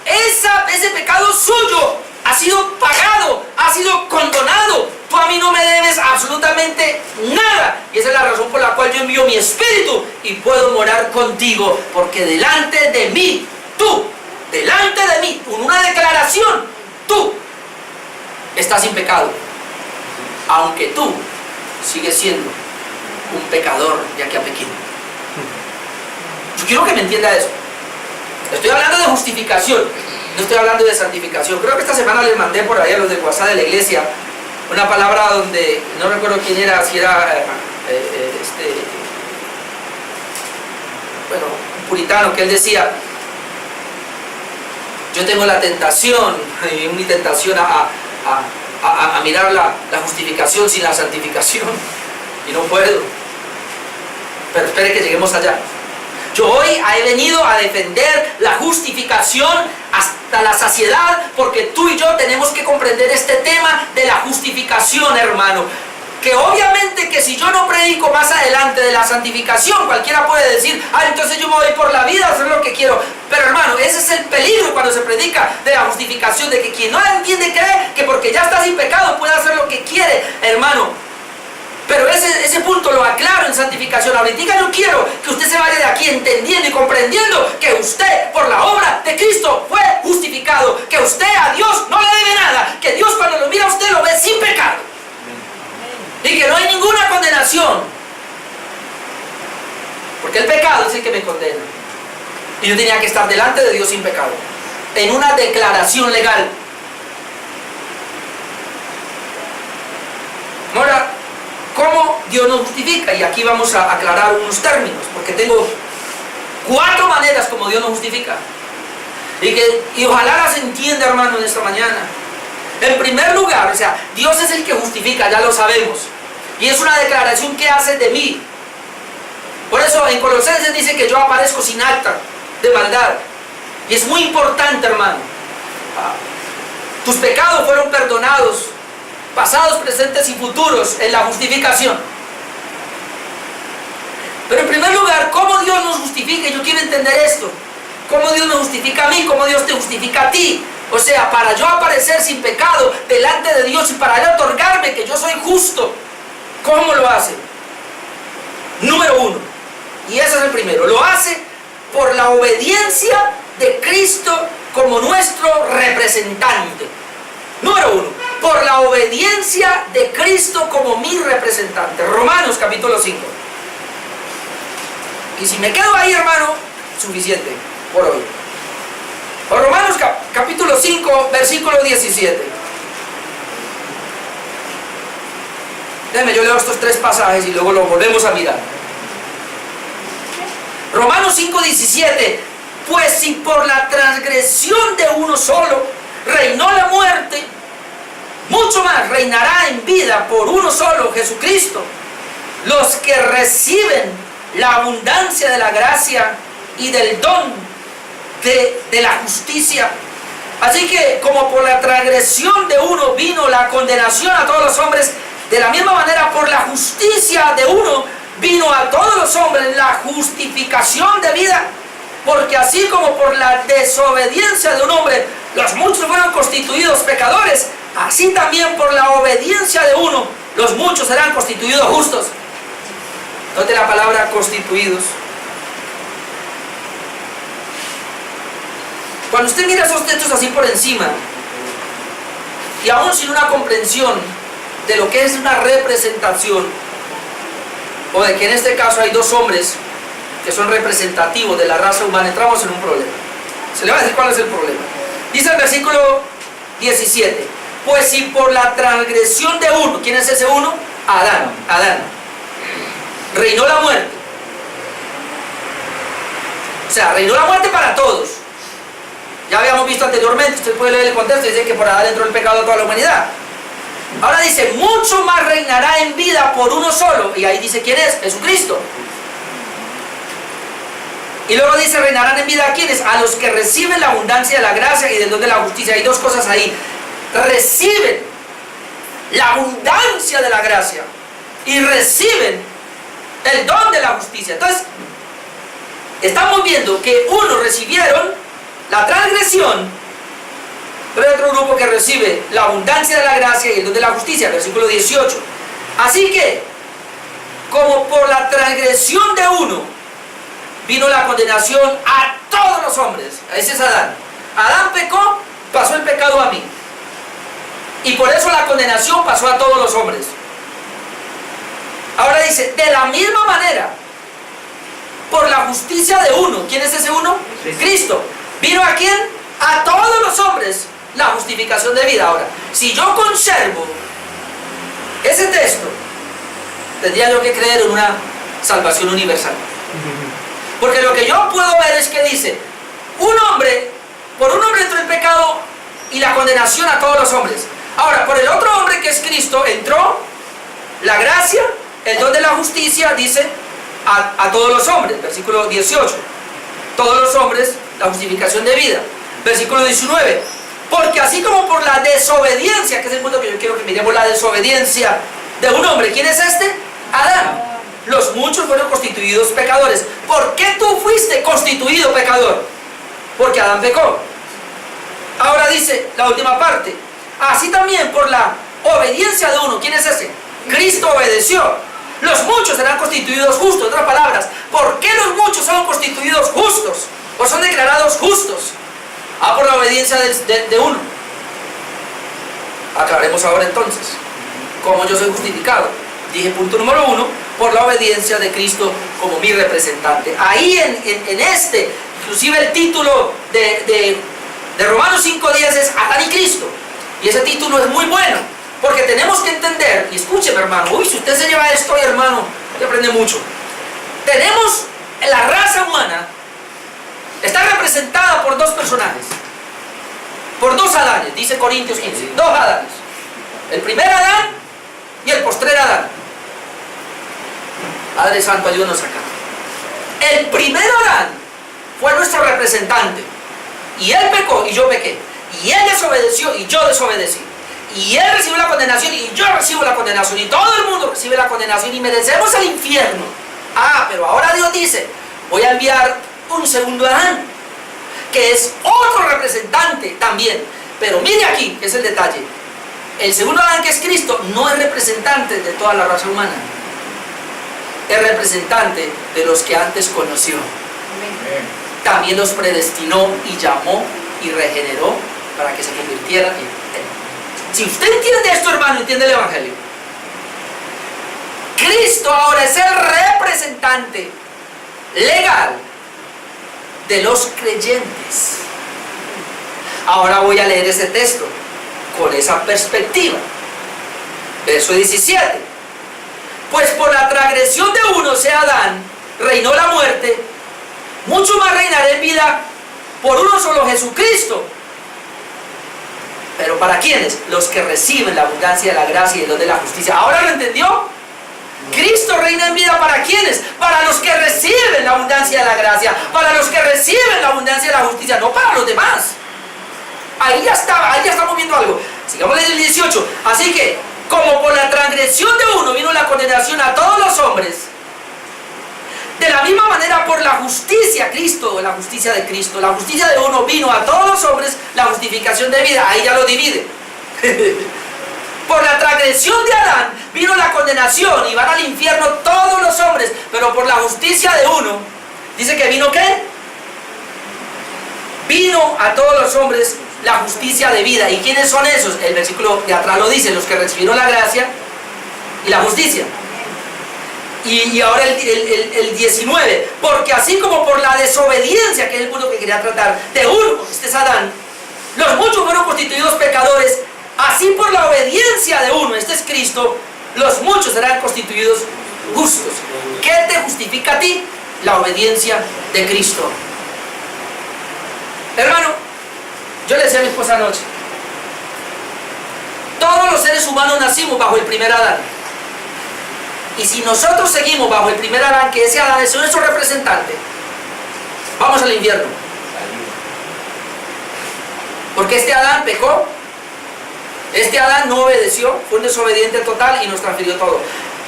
B: ese pecado suyo ha sido pagado, ha sido condonado. Tú a mí no me debes absolutamente nada. Y esa es la razón por la cual yo envío mi espíritu y puedo morar contigo, porque delante de mí, tú, delante de mí, con una declaración, tú estás sin pecado. Aunque tú sigues siendo un pecador de aquí a Pekín. Yo quiero que me entienda eso. Estoy hablando de justificación, no estoy hablando de santificación. Creo que esta semana les mandé por ahí a los del WhatsApp de la iglesia una palabra donde, no recuerdo quién era, si era un puritano, que él decía, yo tengo la tentación, mi tentación a mirar la justificación sin la santificación, y no puedo. Pero espere que lleguemos allá. Yo hoy he venido a defender la justificación hasta la saciedad, porque tú y yo tenemos que comprender este tema de la justificación, hermano. Que obviamente que si yo no predico más adelante de la santificación, cualquiera puede decir, entonces yo me voy por la vida a hacer lo que quiero. Pero hermano, ese es el peligro cuando se predica de la justificación, de que quien no la entiende cree que porque ya está sin pecado puede hacer lo que quiere, hermano. Pero ese punto lo aclaro en santificación. Ahorita yo quiero que usted se vaya de aquí entendiendo y comprendiendo que usted por la obra de Cristo fue justificado, que usted a Dios no le debe nada, que Dios cuando lo mira a usted lo ve sin pecado. Y que no hay ninguna condenación, porque el pecado es el que me condena. Y yo tenía que estar delante de Dios sin pecado, en una declaración legal. Dios nos justifica? Y aquí vamos a aclarar unos términos, porque tengo 4 maneras como Dios nos justifica. Y ojalá las entienda, hermano, en esta mañana. En primer lugar, o sea, Dios es el que justifica, ya lo sabemos. Y es una declaración que hace de mí. Por eso en Colosenses dice que yo aparezco sin acta de maldad. Y es muy importante, hermano. Tus pecados fueron perdonados, pasados, presentes y futuros, en la justificación. Pero en primer lugar, ¿cómo Dios nos justifica? Yo quiero entender esto. ¿Cómo Dios me justifica a mí? ¿Cómo Dios te justifica a ti? O sea, para yo aparecer sin pecado delante de Dios y para Él otorgarme que yo soy justo. ¿Cómo lo hace? Número 1, y ese es el primero, lo hace por la obediencia de Cristo como nuestro representante. Número 1, por la obediencia de Cristo como mi representante. Romanos capítulo 5. Y si me quedo ahí, hermano, suficiente por hoy. O Romanos capítulo 5, versículo 17. Déjeme, yo leo estos 3 pasajes y luego lo volvemos a mirar. Romanos 5, 17. Pues si por la transgresión de uno solo reinó la muerte, mucho más reinará en vida por uno solo, Jesucristo, los que reciben la abundancia de la gracia y del don de la justicia. Así que como por la transgresión de uno vino la condenación a todos los hombres, de la misma manera por la justicia de uno vino a todos los hombres la justificación de vida. Porque así como por la desobediencia de un hombre los muchos fueron constituidos pecadores, así también por la obediencia de uno los muchos serán constituidos justos. Note la palabra constituidos. Cuando usted mira esos textos así por encima, y aún sin una comprensión de lo que es una representación, o de que en este caso hay 2 hombres que son representativos de la raza humana, entramos en un problema. Se le va a decir cuál es el problema. Dice el versículo 17, pues si por la transgresión de uno, ¿quién es ese uno? Adán, reinó la muerte. O sea, reinó la muerte para todos. Ya habíamos visto anteriormente, usted puede leer el contexto, dice que por Adán entró el pecado a toda la humanidad. Ahora dice, mucho más reinará en vida por uno solo. Y ahí dice, ¿quién es? Jesucristo. Y luego dice, reinarán en vida a quienes, a los que reciben la abundancia de la gracia y del don de la justicia. Hay 2 cosas ahí. Reciben la abundancia de la gracia y reciben el don de la justicia. Entonces, estamos viendo que unos recibieron la transgresión, pero hay otro grupo que recibe la abundancia de la gracia y el don de la justicia, versículo 18. Así que, como por la transgresión de uno vino la condenación a todos los hombres. Ese es Adán. Adán pecó, pasó el pecado a mí. Y por eso la condenación pasó a todos los hombres. Ahora dice, de la misma manera, por la justicia de uno. ¿Quién es ese uno? Cristo. ¿Vino a quién? A todos los hombres la justificación de vida. Ahora, si yo conservo ese texto, tendría yo que creer en una salvación universal. Porque lo que yo puedo ver es que dice, por un hombre entró el pecado y la condenación a todos los hombres. Ahora, por el otro hombre que es Cristo, entró la gracia, el don de la justicia, dice, a todos los hombres. Versículo 18. Todos los hombres, la justificación de vida. Versículo 19. Porque así como por la desobediencia, que es el punto que yo quiero que miremos, la desobediencia de un hombre. ¿Quién es este? Adán. Los muchos fueron constituidos pecadores. ¿Por qué tú fuiste constituido pecador? Porque Adán pecó. Ahora dice la última parte. Así también por la obediencia de uno. ¿Quién es ese? Cristo obedeció. Los muchos serán constituidos justos. En otras palabras, ¿por qué los muchos son constituidos justos? ¿O son declarados justos? Por la obediencia de uno. Aclaremos ahora entonces cómo yo soy justificado. Dije punto número 1, por la obediencia de Cristo como mi representante. Ahí en este, inclusive el título de Romanos 5:10 es Adán y Cristo. Y ese título es muy bueno, Porque tenemos que entender, y escúcheme hermano, uy, si usted se lleva esto, hermano, usted aprende mucho. Tenemos la raza humana, está representada por dos personajes, por dos Adanes, dice Corintios 15, dos Adanes. El primer Adán y el postrer Adán. Padre Santo, ayúdanos acá. El primer Adán fue nuestro representante, y él pecó y yo pequé, y él desobedeció y yo desobedecí, y él recibió la condenación y yo recibo la condenación, y todo el mundo recibe la condenación y merecemos el infierno. Pero ahora Dios dice, voy a enviar un segundo Adán, que es otro representante también. Pero mire aquí, que es el detalle. El segundo Adán, que es Cristo, no es representante de toda la raza humana. Es representante de los que antes conoció. También los predestinó y llamó y regeneró para que se convirtieran en Él. Si usted entiende esto, hermano, entiende el Evangelio. Cristo ahora es el representante legal de los creyentes. Ahora voy a leer ese texto con esa perspectiva. Verso 17. Pues por la transgresión de uno, sea Adán, reinó la muerte, mucho más reinará en vida por uno solo, Jesucristo. ¿Pero para quiénes? Los que reciben la abundancia de la gracia y el don de la justicia. ¿Ahora lo entendió? Cristo reina en vida ¿para quiénes? Para los que reciben la abundancia de la gracia, para los que reciben la abundancia de la justicia, no para los demás. Ahí ya estamos viendo algo. Sigamos en el 18. Así que, como por la transgresión de uno vino la condenación a todos los hombres, de la misma manera por la justicia, la justicia de Cristo, la justicia de uno vino a todos los hombres, la justificación de vida. Ahí ya lo divide. Por la transgresión de Adán vino la condenación y van al infierno todos los hombres, pero por la justicia de uno, dice que vino ¿qué? Vino a todos los hombres la justicia de vida. ¿Y quiénes son esos? El versículo de atrás lo dice, los que recibieron la gracia y la justicia. Y ahora el 19, porque así como por la desobediencia, que es el punto que quería tratar, de uno, este es Adán, los muchos fueron constituidos pecadores, así por la obediencia de uno, este es Cristo, los muchos serán constituidos justos. ¿Qué te justifica a ti? La obediencia de Cristo. Hermano, yo le decía a mi esposa anoche, todos los seres humanos nacimos bajo el primer Adán. Y si nosotros seguimos bajo el primer Adán, que ese Adán es nuestro representante, vamos al infierno. Porque este Adán pecó, este Adán no obedeció, fue un desobediente total y nos transfirió todo.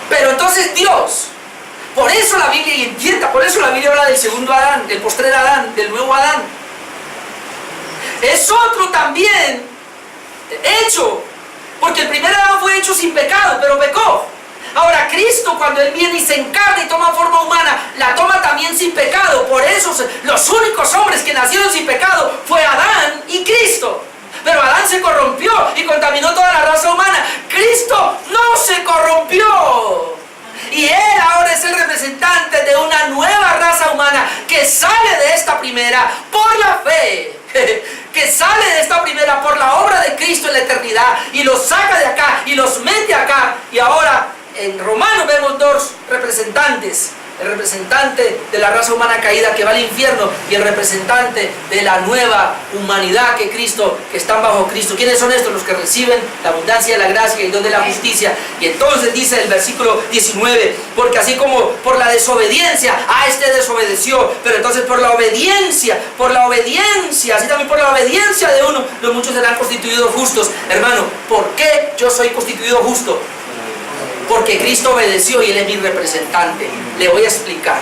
B: Pero entonces Dios, por eso la Biblia, y entienda, por eso la Biblia habla del segundo Adán, del postrer Adán, del nuevo Adán. Es otro también hecho, porque el primer Adán fue hecho sin pecado, pero pecó. Ahora Cristo, cuando Él viene y se encarna y toma forma humana, la toma también sin pecado. Por eso los únicos hombres que nacieron sin pecado fue Adán y Cristo. Pero Adán se corrompió y contaminó toda la raza humana. Cristo no se corrompió. Y Él ahora es el representante de una nueva raza humana que sale de esta primera por la fe. Que sale de esta primera por la obra de Cristo en la eternidad y los saca de acá y los mete acá. Y ahora en Romanos vemos dos representantes: el representante de la raza humana caída que va al infierno y el representante de la nueva humanidad que están bajo Cristo. ¿Quiénes son estos? Los que reciben la abundancia de la gracia y el don de la justicia. Y entonces dice el versículo 19, porque así como por la desobediencia, este desobedeció, pero entonces por la obediencia, así también por la obediencia de uno, los muchos serán constituidos justos. Hermano, ¿por qué yo soy constituido justo? Porque Cristo obedeció y Él es mi representante. Le voy a explicar.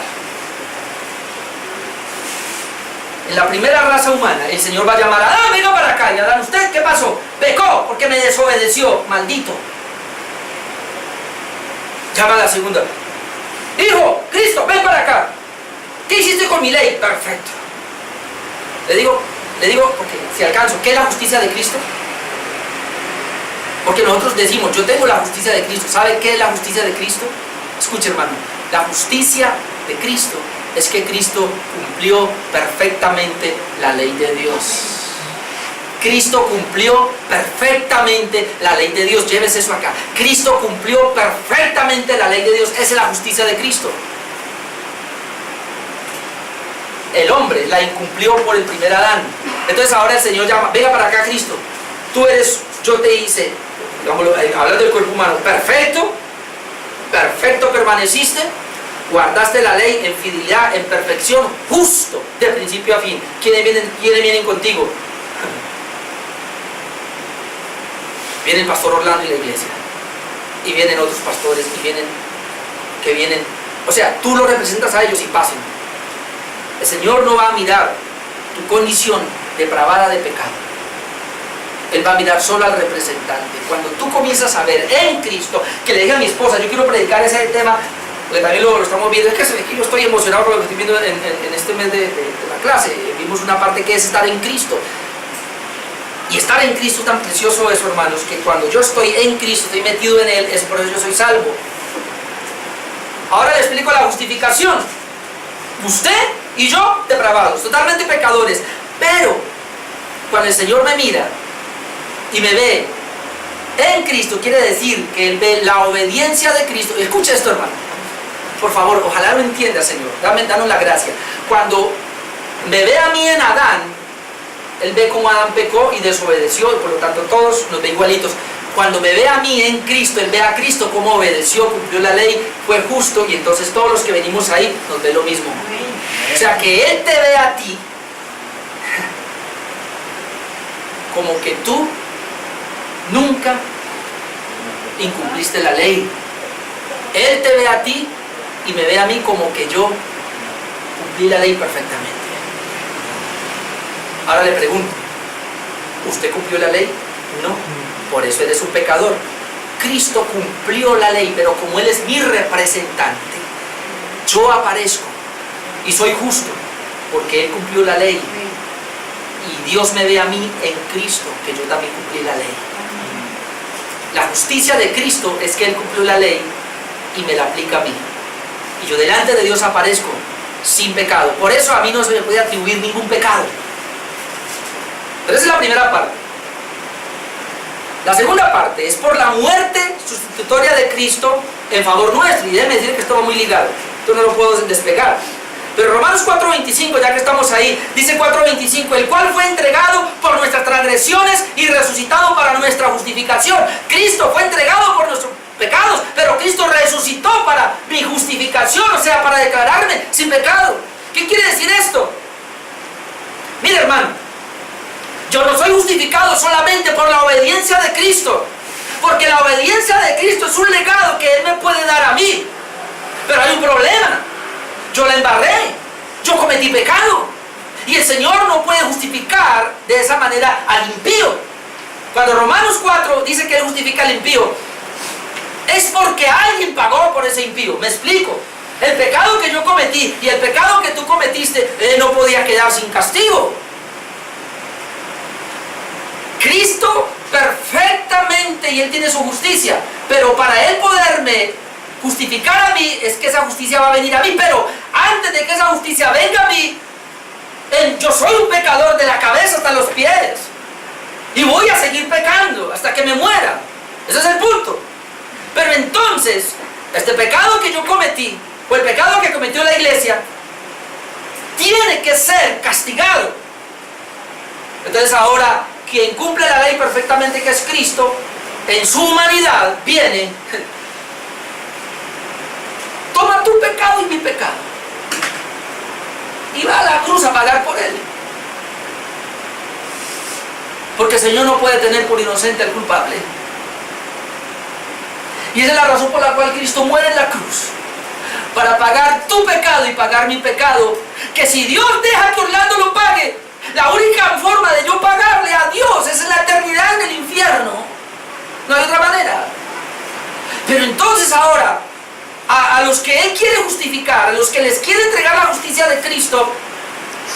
B: En la primera raza humana, el Señor va a llamar a Adán, venga para acá. Y Adán, ¿usted qué pasó? Pecó porque me desobedeció, maldito. Llama a la segunda. Hijo, Cristo, ven para acá. ¿Qué hiciste con mi ley? Perfecto. Le digo, porque si alcanzo, ¿qué es la justicia de Cristo? Porque nosotros decimos, yo tengo la justicia de Cristo. ¿Sabe qué es la justicia de Cristo? Escuche, hermano, la justicia de Cristo es que Cristo cumplió perfectamente la ley de Dios. Cristo cumplió perfectamente la ley de Dios. Llévese eso acá. Cristo cumplió perfectamente la ley de Dios. Esa es la justicia de Cristo. El hombre la incumplió por el primer Adán. Entonces ahora el Señor llama, venga para acá Cristo. Tú eres, yo te hice, digámoslo, hablando del cuerpo humano, perfecto, perfecto permaneciste, guardaste la ley en fidelidad, en perfección, justo, de principio a fin. ¿Quiénes vienen contigo? Viene el pastor Orlando y la iglesia. Y vienen otros pastores que vienen. O sea, tú los representas a ellos y pasen. El Señor no va a mirar tu condición depravada de pecado. Él va a mirar solo al representante. Cuando tú comienzas a ver en Cristo, que le dije a mi esposa, yo quiero predicar ese tema, porque también lo estamos viendo, es que yo estoy emocionado por lo que estoy viendo en este mes de la clase. Vimos una parte que es estar en Cristo. Y estar en Cristo es tan precioso eso, hermanos, que cuando yo estoy en Cristo, estoy metido en Él, es por eso yo soy salvo. Ahora le explico la justificación. Usted y yo, depravados, totalmente pecadores. Pero, cuando el Señor me mira y me ve en Cristo, quiere decir que Él ve la obediencia de Cristo. Escucha esto, hermano. Por favor, ojalá lo entienda, Señor. Danos la gracia. Cuando me ve a mí en Adán, Él ve cómo Adán pecó y desobedeció, y por lo tanto todos nos ve igualitos. Cuando me ve a mí en Cristo, Él ve a Cristo cómo obedeció, cumplió la ley, fue justo, y entonces todos los que venimos ahí nos ve lo mismo. O sea, que Él te ve a ti como que tú nunca incumpliste la ley. Él te ve a ti y me ve a mí como que yo cumplí la ley perfectamente. Ahora le pregunto, ¿usted cumplió la ley? No, por eso Él es un pecador. Cristo cumplió la ley, pero como Él es mi representante, yo aparezco y soy justo porque Él cumplió la ley. Y Dios me ve a mí en Cristo, que yo también cumplí la ley. La justicia de Cristo es que Él cumplió la ley y me la aplica a mí. Y yo delante de Dios aparezco sin pecado. Por eso a mí no se me puede atribuir ningún pecado. Pero esa es la primera parte. La segunda parte es por la muerte sustitutoria de Cristo en favor nuestro. Y déjeme decir que esto va muy ligado. Esto no lo puedo despegar. Pero Romanos 4:25, ya que estamos ahí, dice 4:25, el cual fue entregado por nuestras transgresiones y resucitado para nuestra justificación. Cristo fue entregado por nuestros pecados, pero Cristo resucitó para mi justificación, o sea, para declararme sin pecado. ¿Qué quiere decir esto? Mire, hermano, yo no soy justificado solamente por la obediencia de Cristo, porque la obediencia de Cristo es un legado que Él me puede dar a mí. Pero hay un problema. Yo la embarré, yo cometí pecado, y el Señor no puede justificar de esa manera al impío. Cuando Romanos 4 dice que Él justifica al impío, es porque alguien pagó por ese impío. Me explico. El pecado que yo cometí y el pecado que tú cometiste no podía quedar sin castigo. Cristo perfectamente, y Él tiene su justicia, pero para Él poderme justificar a mí, es que esa justicia va a venir a mí. Pero antes de que esa justicia venga a mí, yo soy un pecador de la cabeza hasta los pies, y voy a seguir pecando hasta que me muera. Ese es el punto. Pero entonces, este pecado que yo cometí, o el pecado que cometió la iglesia, tiene que ser castigado. Entonces ahora, quien cumple la ley perfectamente, que es Cristo, en su humanidad viene, toma tu pecado y mi pecado, y va a la cruz a pagar por él. Porque el Señor no puede tener por inocente al culpable. Y esa es la razón por la cual Cristo muere en la cruz, para pagar tu pecado y pagar mi pecado. Que si Dios deja que Orlando lo pague, la única forma de yo pagarle a Dios es en la eternidad en el infierno. No hay otra manera. Pero entonces ahora, a los que Él quiere justificar, a los que les quiere entregar la justicia de Cristo,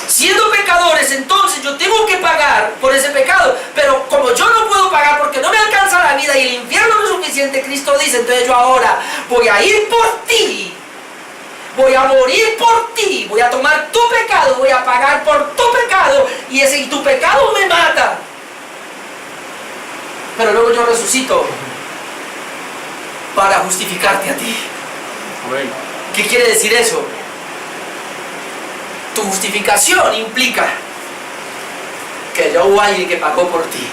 B: siendo pecadores, entonces yo tengo que pagar por ese pecado. Pero como yo no puedo pagar porque no me alcanza la vida y el infierno no es suficiente, Cristo dice, entonces yo ahora voy a ir por ti, voy a morir por ti, voy a tomar tu pecado, voy a pagar por tu pecado, y tu pecado me mata, pero luego yo resucito para justificarte a ti.
A: Amén.
B: ¿Qué quiere decir eso? Tu justificación implica que ya hubo alguien que pagó por ti.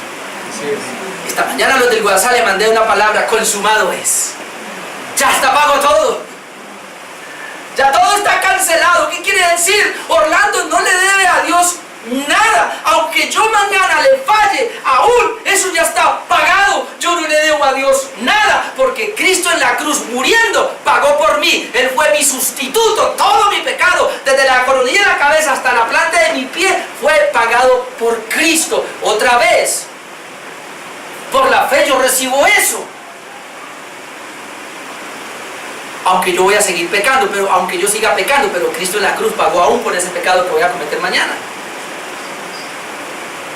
A: Así es.
B: Esta mañana a los del Guadalajara le mandé una palabra: consumado es. Ya está pago todo. Ya todo está cancelado. ¿Qué quiere decir? Orlando no le debe a Dios nada. Aunque yo mañana le falle, aún eso ya está pagado. Yo no le debo a Dios nada, porque Cristo en la cruz muriendo pagó por mí. Él fue mi sustituto. Todo mi pecado, desde la coronilla de la cabeza hasta la planta de mi pie, fue pagado por Cristo. Otra vez, por la fe yo recibo eso. Aunque yo voy a seguir pecando, pero aunque yo siga pecando, pero Cristo en la cruz pagó aún por ese pecado que voy a cometer mañana.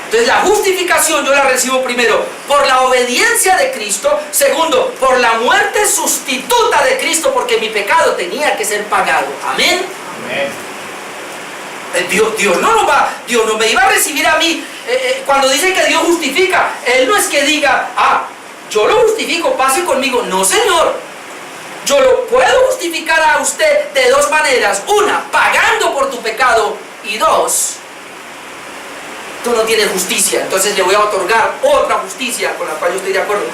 B: Entonces la justificación yo la recibo primero por la obediencia de Cristo. Segundo, por la muerte sustituta de Cristo, porque mi pecado tenía que ser pagado. Amén.
A: Amén.
B: Dios no me iba a recibir a mí. Cuando dice que Dios justifica, Él no es que diga: yo lo justifico, pase conmigo. No, Señor. Yo lo puedo justificar a usted de dos maneras. Una, pagando por tu pecado. Y dos, tú no tienes justicia, entonces le voy a otorgar otra justicia con la cual yo estoy de acuerdo.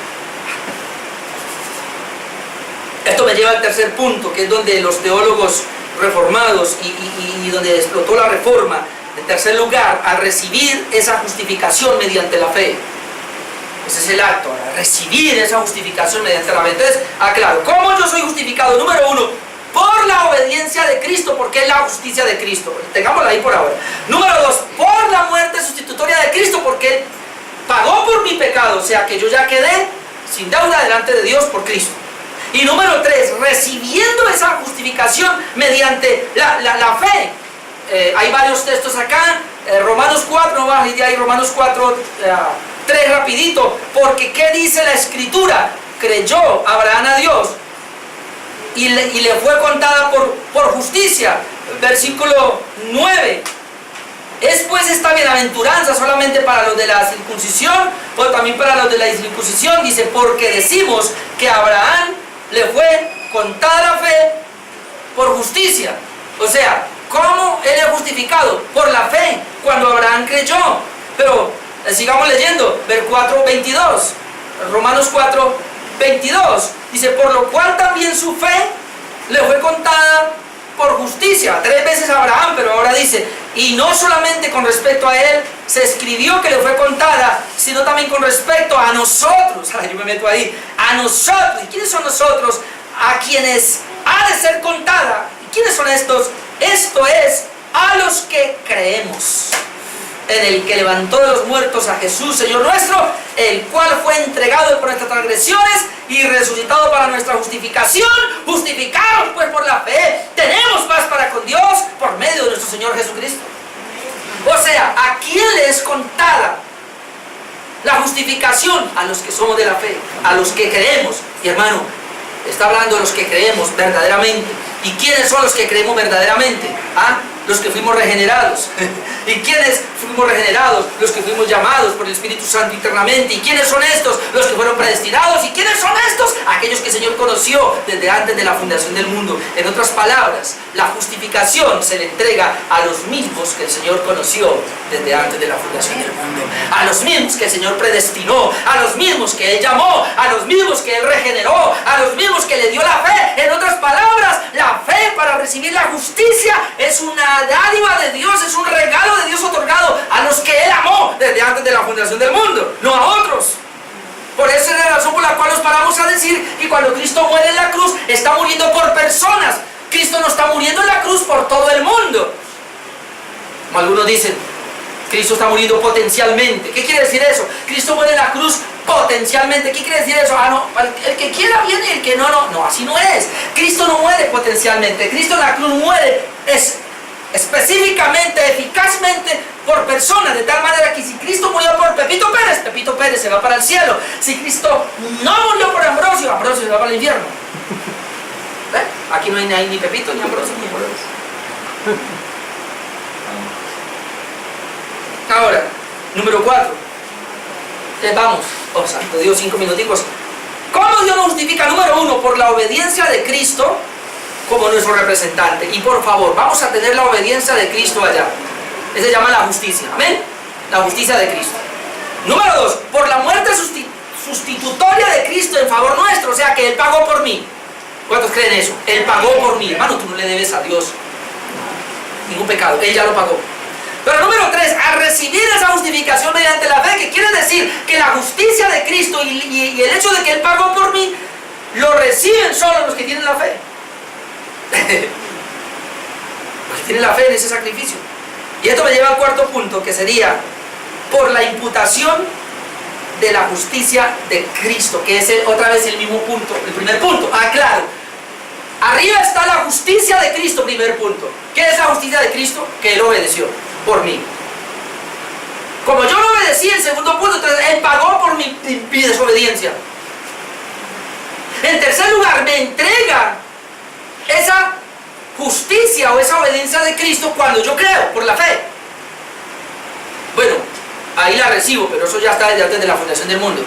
B: Esto me lleva al tercer punto, que es donde los teólogos reformados y donde explotó la reforma. En tercer lugar, al recibir esa justificación mediante la fe. Ese es el acto, recibir esa justificación mediante la fe. Entonces, aclaro, ¿cómo yo soy justificado? Número uno, por la obediencia de Cristo, porque es la justicia de Cristo. Tengámosla ahí por ahora. Número dos, por la muerte sustitutoria de Cristo, porque Él pagó por mi pecado, o sea que yo ya quedé sin deuda delante de Dios por Cristo. Y número tres, recibiendo esa justificación mediante la fe. Hay varios textos acá, Romanos 4, no bajes de ahí, Romanos 4, 3 rapidito, porque ¿qué dice la Escritura? Creyó Abraham a Dios y le fue contada por justicia. Versículo 9. ¿Es pues esta bienaventuranza solamente para los de la circuncisión o también para los de la incircuncisión? Dice, porque decimos que a Abraham le fue contada la fe por justicia. O sea, ¿cómo él es justificado? Por la fe, cuando Abraham creyó. Pero sigamos leyendo, ver 4:22, Romanos 4:22, dice, por lo cual también su fe le fue contada por justicia. 3 veces a Abraham, pero ahora dice, y no solamente con respecto a él se escribió que le fue contada, sino también con respecto a nosotros. Yo me meto ahí, a nosotros. ¿Y quiénes son nosotros? A quienes ha de ser contada. ¿Y quiénes son estos? Esto es, a los que creemos en el que levantó de los muertos a Jesús, Señor nuestro, el cual fue entregado por nuestras transgresiones y resucitado para nuestra justificación. Justificados pues por la fe, tenemos paz para con Dios por medio de nuestro Señor Jesucristo. O sea, ¿a quién le es contada la justificación? A los que somos de la fe, a los que creemos. Y hermano, está hablando de los que creemos verdaderamente. ¿Y quiénes son los que creemos verdaderamente? Los que fuimos regenerados. ¿Y quiénes fuimos regenerados? Los que fuimos llamados por el Espíritu Santo internamente. ¿Y quiénes son estos? Los que fueron predestinados. ¿Y quiénes son estos? Aquellos que el Señor conoció desde antes de la fundación del mundo. En otras palabras, la justificación se le entrega a los mismos que el Señor conoció desde antes de la fundación del mundo. A los mismos que el Señor predestinó. A los mismos que Él llamó. A los mismos que Él regeneró. A los mismos que le dio la fe. En otras palabras, la fe para recibir la justicia es una dádiva de Dios, es un regalo de Dios otorgado a los que Él amó desde antes de la fundación del mundo, no a otros. Por eso es la razón por la cual nos paramos a decir que cuando Cristo muere en la cruz, está muriendo por personas. Cristo no está muriendo en la cruz por todo el mundo. Como algunos dicen, Cristo está muriendo potencialmente. ¿Qué quiere decir eso? Cristo muere en la cruz potencialmente. ¿Qué quiere decir eso? No, el que quiera viene y el que no. No, así no es. Cristo no muere potencialmente. Cristo en la cruz muere específicamente, eficazmente por personas, de tal manera que si Cristo murió por Pepito Pérez se va para el cielo. Si Cristo no murió por Ambrosio se va para el infierno. ¿Ven? Aquí no hay ni Pepito, ni Ambrosio, ni Ambrosio. Ahora, número 4. Vamos. Oh, santo Dios, 5 minuticos. ¿Cómo Dios nos justifica? Número 1, por la obediencia de Cristo como nuestro representante. Y por favor, vamos a tener la obediencia de Cristo allá. Esa se llama la justicia. Amén. La justicia de Cristo. Número 2, por la muerte sustitutoria de Cristo en favor nuestro. O sea, que Él pagó por mí. ¿Cuántos creen eso? Él pagó por mí. Hermano, tú no le debes a Dios ningún pecado. Él ya lo pagó. Pero número 3, a recibir esa justificación mediante la fe, que quiere decir que la justicia de Cristo y el hecho de que Él pagó por mí, lo reciben solo los que tienen la fe. Los que tienen la fe en ese sacrificio. Y esto me lleva al cuarto punto, que sería por la imputación de la justicia de Cristo, que es otra vez el mismo punto, el primer punto. Ah, claro. Arriba está la justicia de Cristo, primer punto. ¿Qué es la justicia de Cristo? Que Él obedeció por mí. Como yo no obedecí, el segundo punto, entonces Él pagó por mi desobediencia. En tercer lugar, me entrega esa justicia o esa obediencia de Cristo cuando yo creo, por la fe. Bueno, ahí la recibo, pero eso ya está desde antes de la fundación del mundo.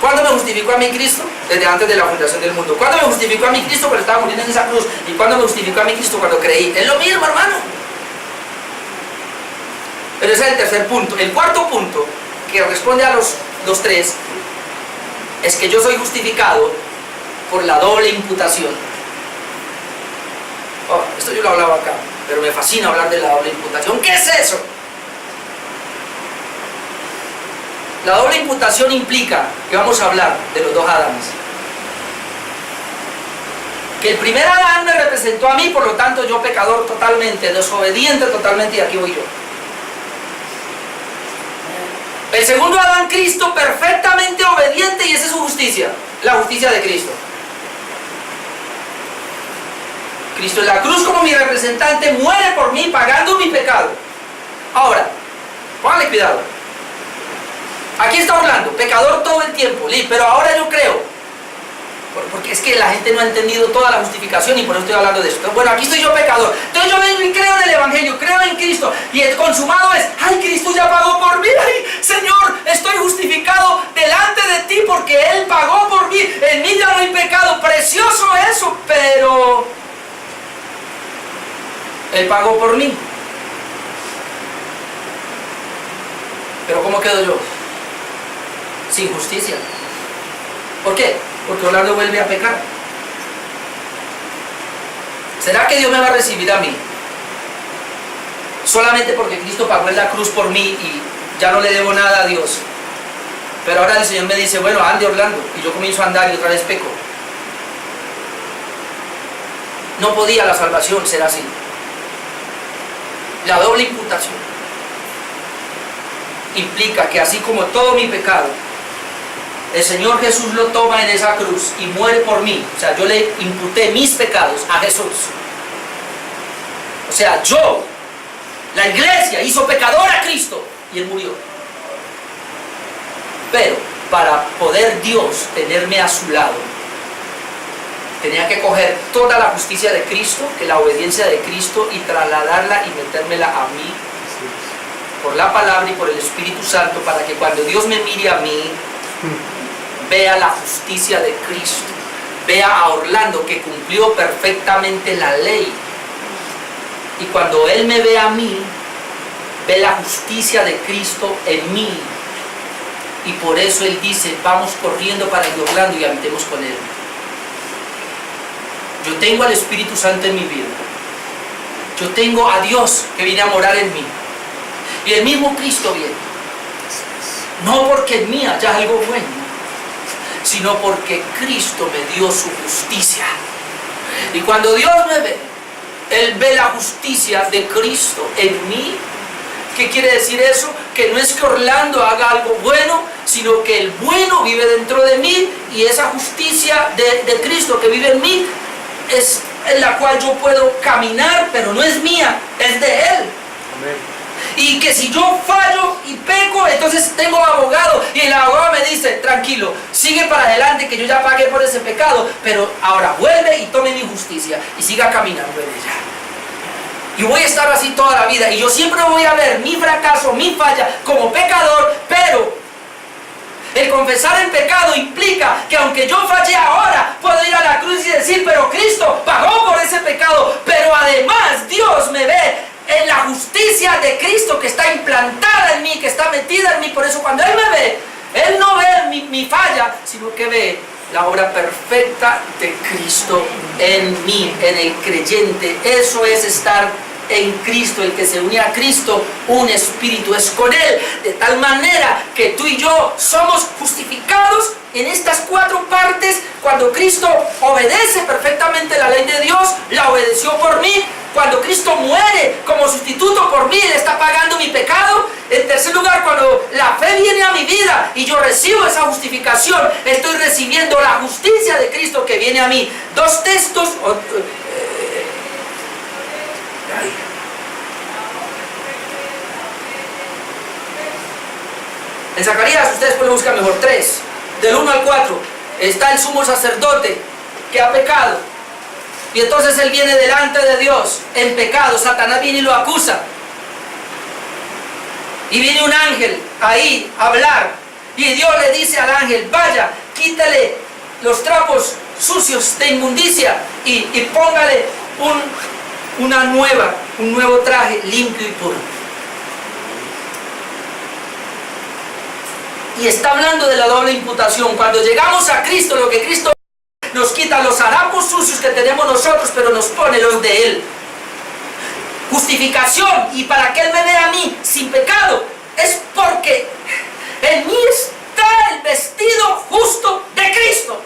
B: ¿Cuándo me justificó a mí Cristo? Desde antes de la fundación del mundo. ¿Cuándo me justificó a mí Cristo? Cuando estaba muriendo en esa cruz. ¿Y cuándo me justificó a mí Cristo? Cuando creí. Es lo mismo, hermano. Pero ese es el tercer punto. El cuarto punto, que responde a los tres, es que yo soy justificado por la doble imputación. Oh, esto yo lo hablaba acá, pero me fascina hablar de la doble imputación. ¿Qué es eso? La doble imputación implica que vamos a hablar de los dos Adanes. Que el primer Adán me representó a mí, por lo tanto yo pecador totalmente, desobediente totalmente, y aquí voy yo. El segundo Adán, Cristo, perfectamente obediente, y esa es su justicia, la justicia de Cristo. Cristo en la cruz como mi representante muere por mí pagando mi pecado. Ahora, póngale cuidado. Aquí está hablando, pecador todo el tiempo, pero ahora yo creo, porque es que la gente no ha entendido toda la justificación y por eso estoy hablando de esto. Bueno, aquí estoy yo pecador, entonces yo vengo y creo en el Evangelio, creo en Cristo, y el consumado es, ay, Cristo ya pagó por mí, ay, Señor, estoy justificado delante de ti porque Él pagó por mí, en mí ya no hay pecado, precioso eso, pero Él pagó por mí. Pero ¿cómo quedo yo? Sin justicia. ¿Por qué? Porque Orlando vuelve a pecar. ¿Será que Dios me va a recibir a mí solamente porque Cristo pagó en la cruz por mí y ya no le debo nada a Dios? Pero ahora el Señor me dice, bueno, ande Orlando, y yo comienzo a andar y otra vez peco. No podía la salvación ser así. La doble imputación implica que así como todo mi pecado, el Señor Jesús lo toma en esa cruz y muere por mí. O sea, yo le imputé mis pecados a Jesús. O sea, la iglesia hizo pecador a Cristo y Él murió. Pero para poder Dios tenerme a su lado, tenía que coger toda la justicia de Cristo, que la obediencia de Cristo, y trasladarla y metérmela a mí por la palabra y por el Espíritu Santo, para que cuando Dios me mire a mí, vea la justicia de Cristo, vea a Orlando que cumplió perfectamente la ley, y cuando Él me ve a mí, ve la justicia de Cristo en mí, y por eso Él dice, vamos corriendo para que Orlando y habitemos con Él. Yo tengo al Espíritu Santo en mi vida, yo tengo a Dios que viene a morar en mí, y el mismo Cristo viene, no porque en mí haya algo bueno, sino porque Cristo me dio su justicia. Y cuando Dios me ve, Él ve la justicia de Cristo en mí. ¿Qué quiere decir eso? Que no es que Orlando haga algo bueno, sino que el bueno vive dentro de mí, y esa justicia de Cristo que vive en mí es en la cual yo puedo caminar, pero no es mía, es de Él.
A: Amén.
B: Y que si yo fallo y peco, entonces tengo abogado, y el abogado me dice, tranquilo, sigue para adelante, que yo ya pagué por ese pecado, pero ahora vuelve y tome mi justicia y siga caminando en ella. Y voy a estar así toda la vida, y yo siempre voy a ver mi fracaso, mi falla como pecador, pero El confesar el pecado implica que aunque yo fallé ahora, puedo ir a la cruz y decir, pero Cristo pagó por ese pecado, pero además Dios me ve en la justicia de Cristo que está implantada en mí, que está metida en mí. Por eso cuando Él me ve, Él no ve mi falla, sino que ve la obra perfecta de Cristo en mí, en el creyente. Eso es estar en Cristo. El que se une a Cristo, un espíritu es con Él, de tal manera que tú y yo somos justificados en estas 4 partes. Cuando Cristo obedece perfectamente la ley de Dios, la obedeció por mí. Cuando Cristo muere como sustituto por mí, Él está pagando mi pecado. En tercer lugar, cuando la fe viene a mi vida y yo recibo esa justificación, estoy recibiendo la justicia de Cristo que viene a mí. 2 textos. En Zacarías, ustedes pueden buscar mejor 3, del 1 al 4, está el sumo sacerdote que ha pecado. Y entonces él viene delante de Dios en pecado. Satanás viene y lo acusa. Y viene un ángel ahí a hablar. Y Dios le dice al ángel, vaya, quítale los trapos sucios de inmundicia y póngale un nuevo traje limpio y puro. Y está hablando de la doble imputación. Cuando llegamos a Cristo, lo que Cristo nos quita los harapos sucios que tenemos nosotros, pero nos pone los de Él. Justificación, y para que Él me vea a mí sin pecado, es porque en mí está el vestido justo de Cristo.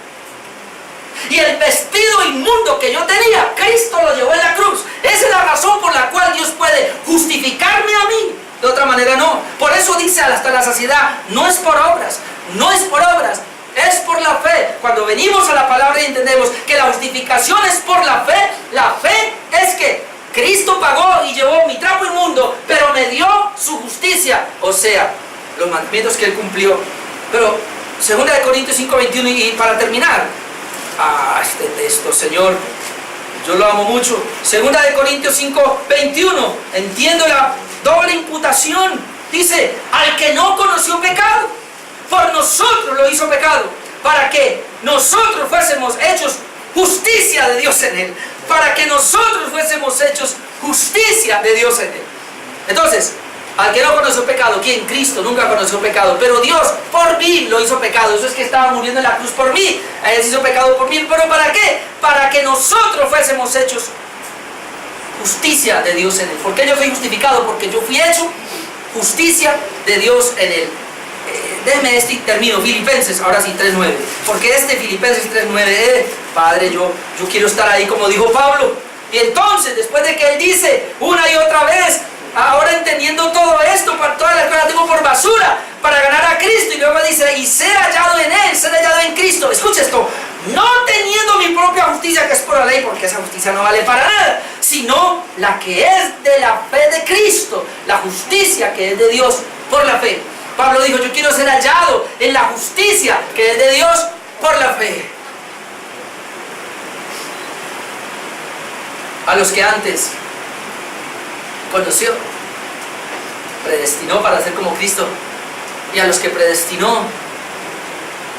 B: Y el vestido inmundo que yo tenía, Cristo lo llevó en la cruz. Esa es la razón por la cual Dios puede justificarme a mí. De otra manera no. Por eso dice hasta la saciedad, no es por obras, no es por obras, es por la fe. Cuando venimos a la palabra y entendemos que la justificación es por la fe es que Cristo pagó y llevó mi trapo inmundo, pero me dio su justicia, o sea, los mandamientos que Él cumplió. Pero 2 Corintios 5:21, y para terminar, este texto, Señor, yo lo amo mucho. 2 Corintios 5:21, entiendo la doble imputación. Dice, al que no conoció pecado, por nosotros lo hizo pecado, para que nosotros fuésemos hechos justicia de Dios en Él. Para que nosotros fuésemos hechos justicia de Dios en Él. Entonces, al que no conoció pecado, ¿quién? Cristo nunca conoció pecado, pero Dios por mí lo hizo pecado. Eso es que estaba muriendo en la cruz por mí. Él se hizo pecado por mí, pero ¿para qué? Para que nosotros fuésemos hechos justicia de Dios en Él. ¿Por qué yo fui justificado? Porque yo fui hecho justicia de Dios en Él. Déjeme y termino. Filipenses, ahora sí, 3:9. Porque Filipenses 3:9, Padre, yo quiero estar ahí como dijo Pablo. Y entonces, después de que él dice una y otra vez, ahora entendiendo todo esto, para todas las cosas tengo por basura, para ganar a Cristo. Y luego dice, y ser hallado en Él, ser hallado en Cristo. Escucha esto, no teniendo mi propia justicia que es por la ley, porque esa justicia no vale para nada, sino la que es de la fe de Cristo, la justicia que es de Dios por la fe. Pablo dijo, yo quiero ser hallado en la justicia que es de Dios por la fe. A los que antes conoció, predestinó para ser como Cristo, y a los que predestinó,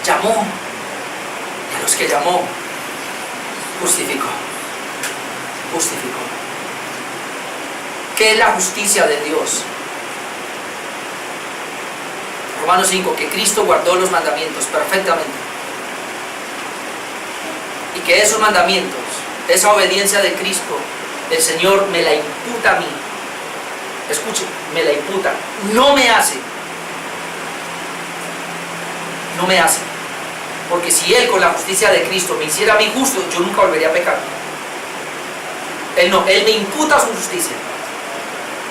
B: llamó, y a los que llamó, justificó. ¿Qué es la justicia de Dios? Romanos 5, que Cristo guardó los mandamientos perfectamente, y que esos mandamientos, esa obediencia de Cristo, el Señor me la imputa a mí. Escuche, me la imputa, no me hace, porque si Él con la justicia de Cristo me hiciera a mí justo, yo nunca volvería a pecar. Él no, Él me imputa su justicia,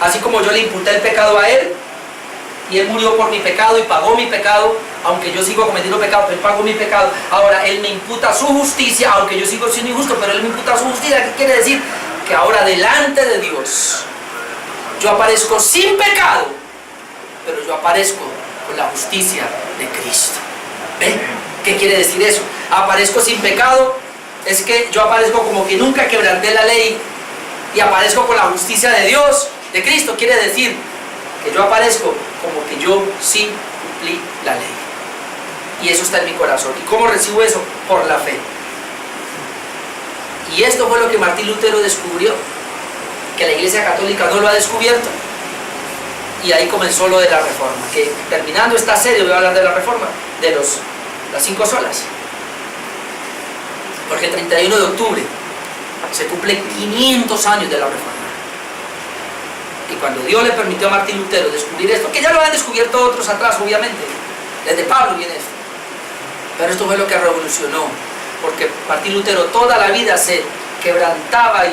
B: así como yo le imputé el pecado a Él, y Él murió por mi pecado y pagó mi pecado, aunque yo sigo cometiendo pecado, pero Él pagó mi pecado. Ahora Él me imputa su justicia, aunque yo sigo siendo injusto, pero Él me imputa su justicia. ¿Qué quiere decir? Que ahora delante de Dios yo aparezco sin pecado, pero yo aparezco con la justicia de Cristo. ¿Ven? ¿Qué quiere decir eso? Aparezco sin pecado, es que yo aparezco como que nunca quebranté la ley, y aparezco con la justicia de Dios, de Cristo. Quiere decir que yo aparezco como que yo sí cumplí la ley. Y eso está en mi corazón. ¿Y cómo recibo eso? Por la fe. Y esto fue lo que Martín Lutero descubrió, que la Iglesia Católica no lo ha descubierto. Y ahí comenzó lo de la Reforma, que terminando esta serie voy a hablar de la Reforma, de las 5 solas. Porque el 31 de octubre se cumplen 500 años de la Reforma. Y cuando Dios le permitió a Martín Lutero descubrir esto, que ya lo han descubierto otros atrás, obviamente, desde Pablo viene esto, pero esto fue lo que revolucionó, porque Martín Lutero toda la vida se quebrantaba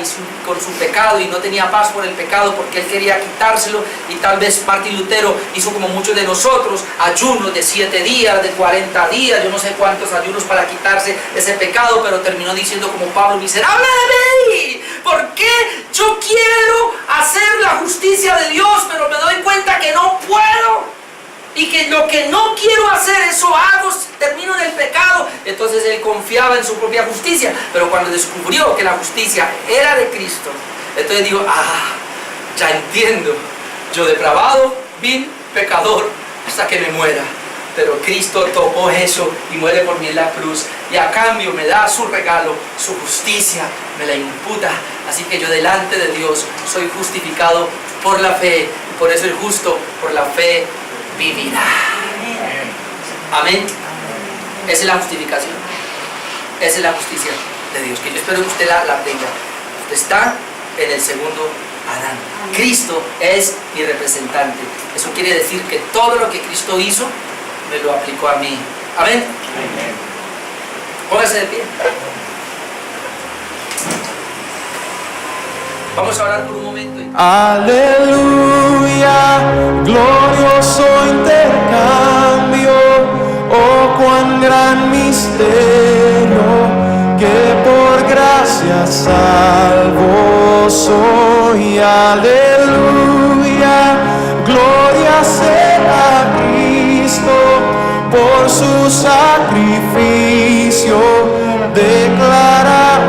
B: con su pecado y no tenía paz por el pecado porque él quería quitárselo, y tal vez Martín Lutero hizo como muchos de nosotros, ayunos de 7 días, de 40 días, yo no sé cuántos ayunos para quitarse ese pecado, pero terminó diciendo como Pablo: miserable de mí, ¿por qué yo quiero hacer la justicia de Dios, pero me doy cuenta que no puedo? Y que lo que no quiero hacer, eso hago, termino en el pecado. Entonces él confiaba en su propia justicia, pero cuando descubrió que la justicia era de Cristo, entonces digo: ya entiendo, yo depravado, vil, pecador, hasta que me muera, pero Cristo tomó eso y muere por mí en la cruz, y a cambio me da su regalo, su justicia, me la imputa. Así que yo delante de Dios soy justificado por la fe, y por eso el justo por la fe vivirá. Amén. Esa es la justificación. Esa es la justicia de Dios, que yo espero que usted la tenga. Usted está en el segundo Adán. Cristo es mi representante. Eso quiere decir que todo lo que Cristo hizo me lo aplicó a mí. Amén. Póngase de pie. Vamos a orar por un momento.
C: Aleluya, glorioso intercambio, oh cuán gran misterio, que por gracia salvo soy. Aleluya, gloria sea a Cristo, por su sacrificio declara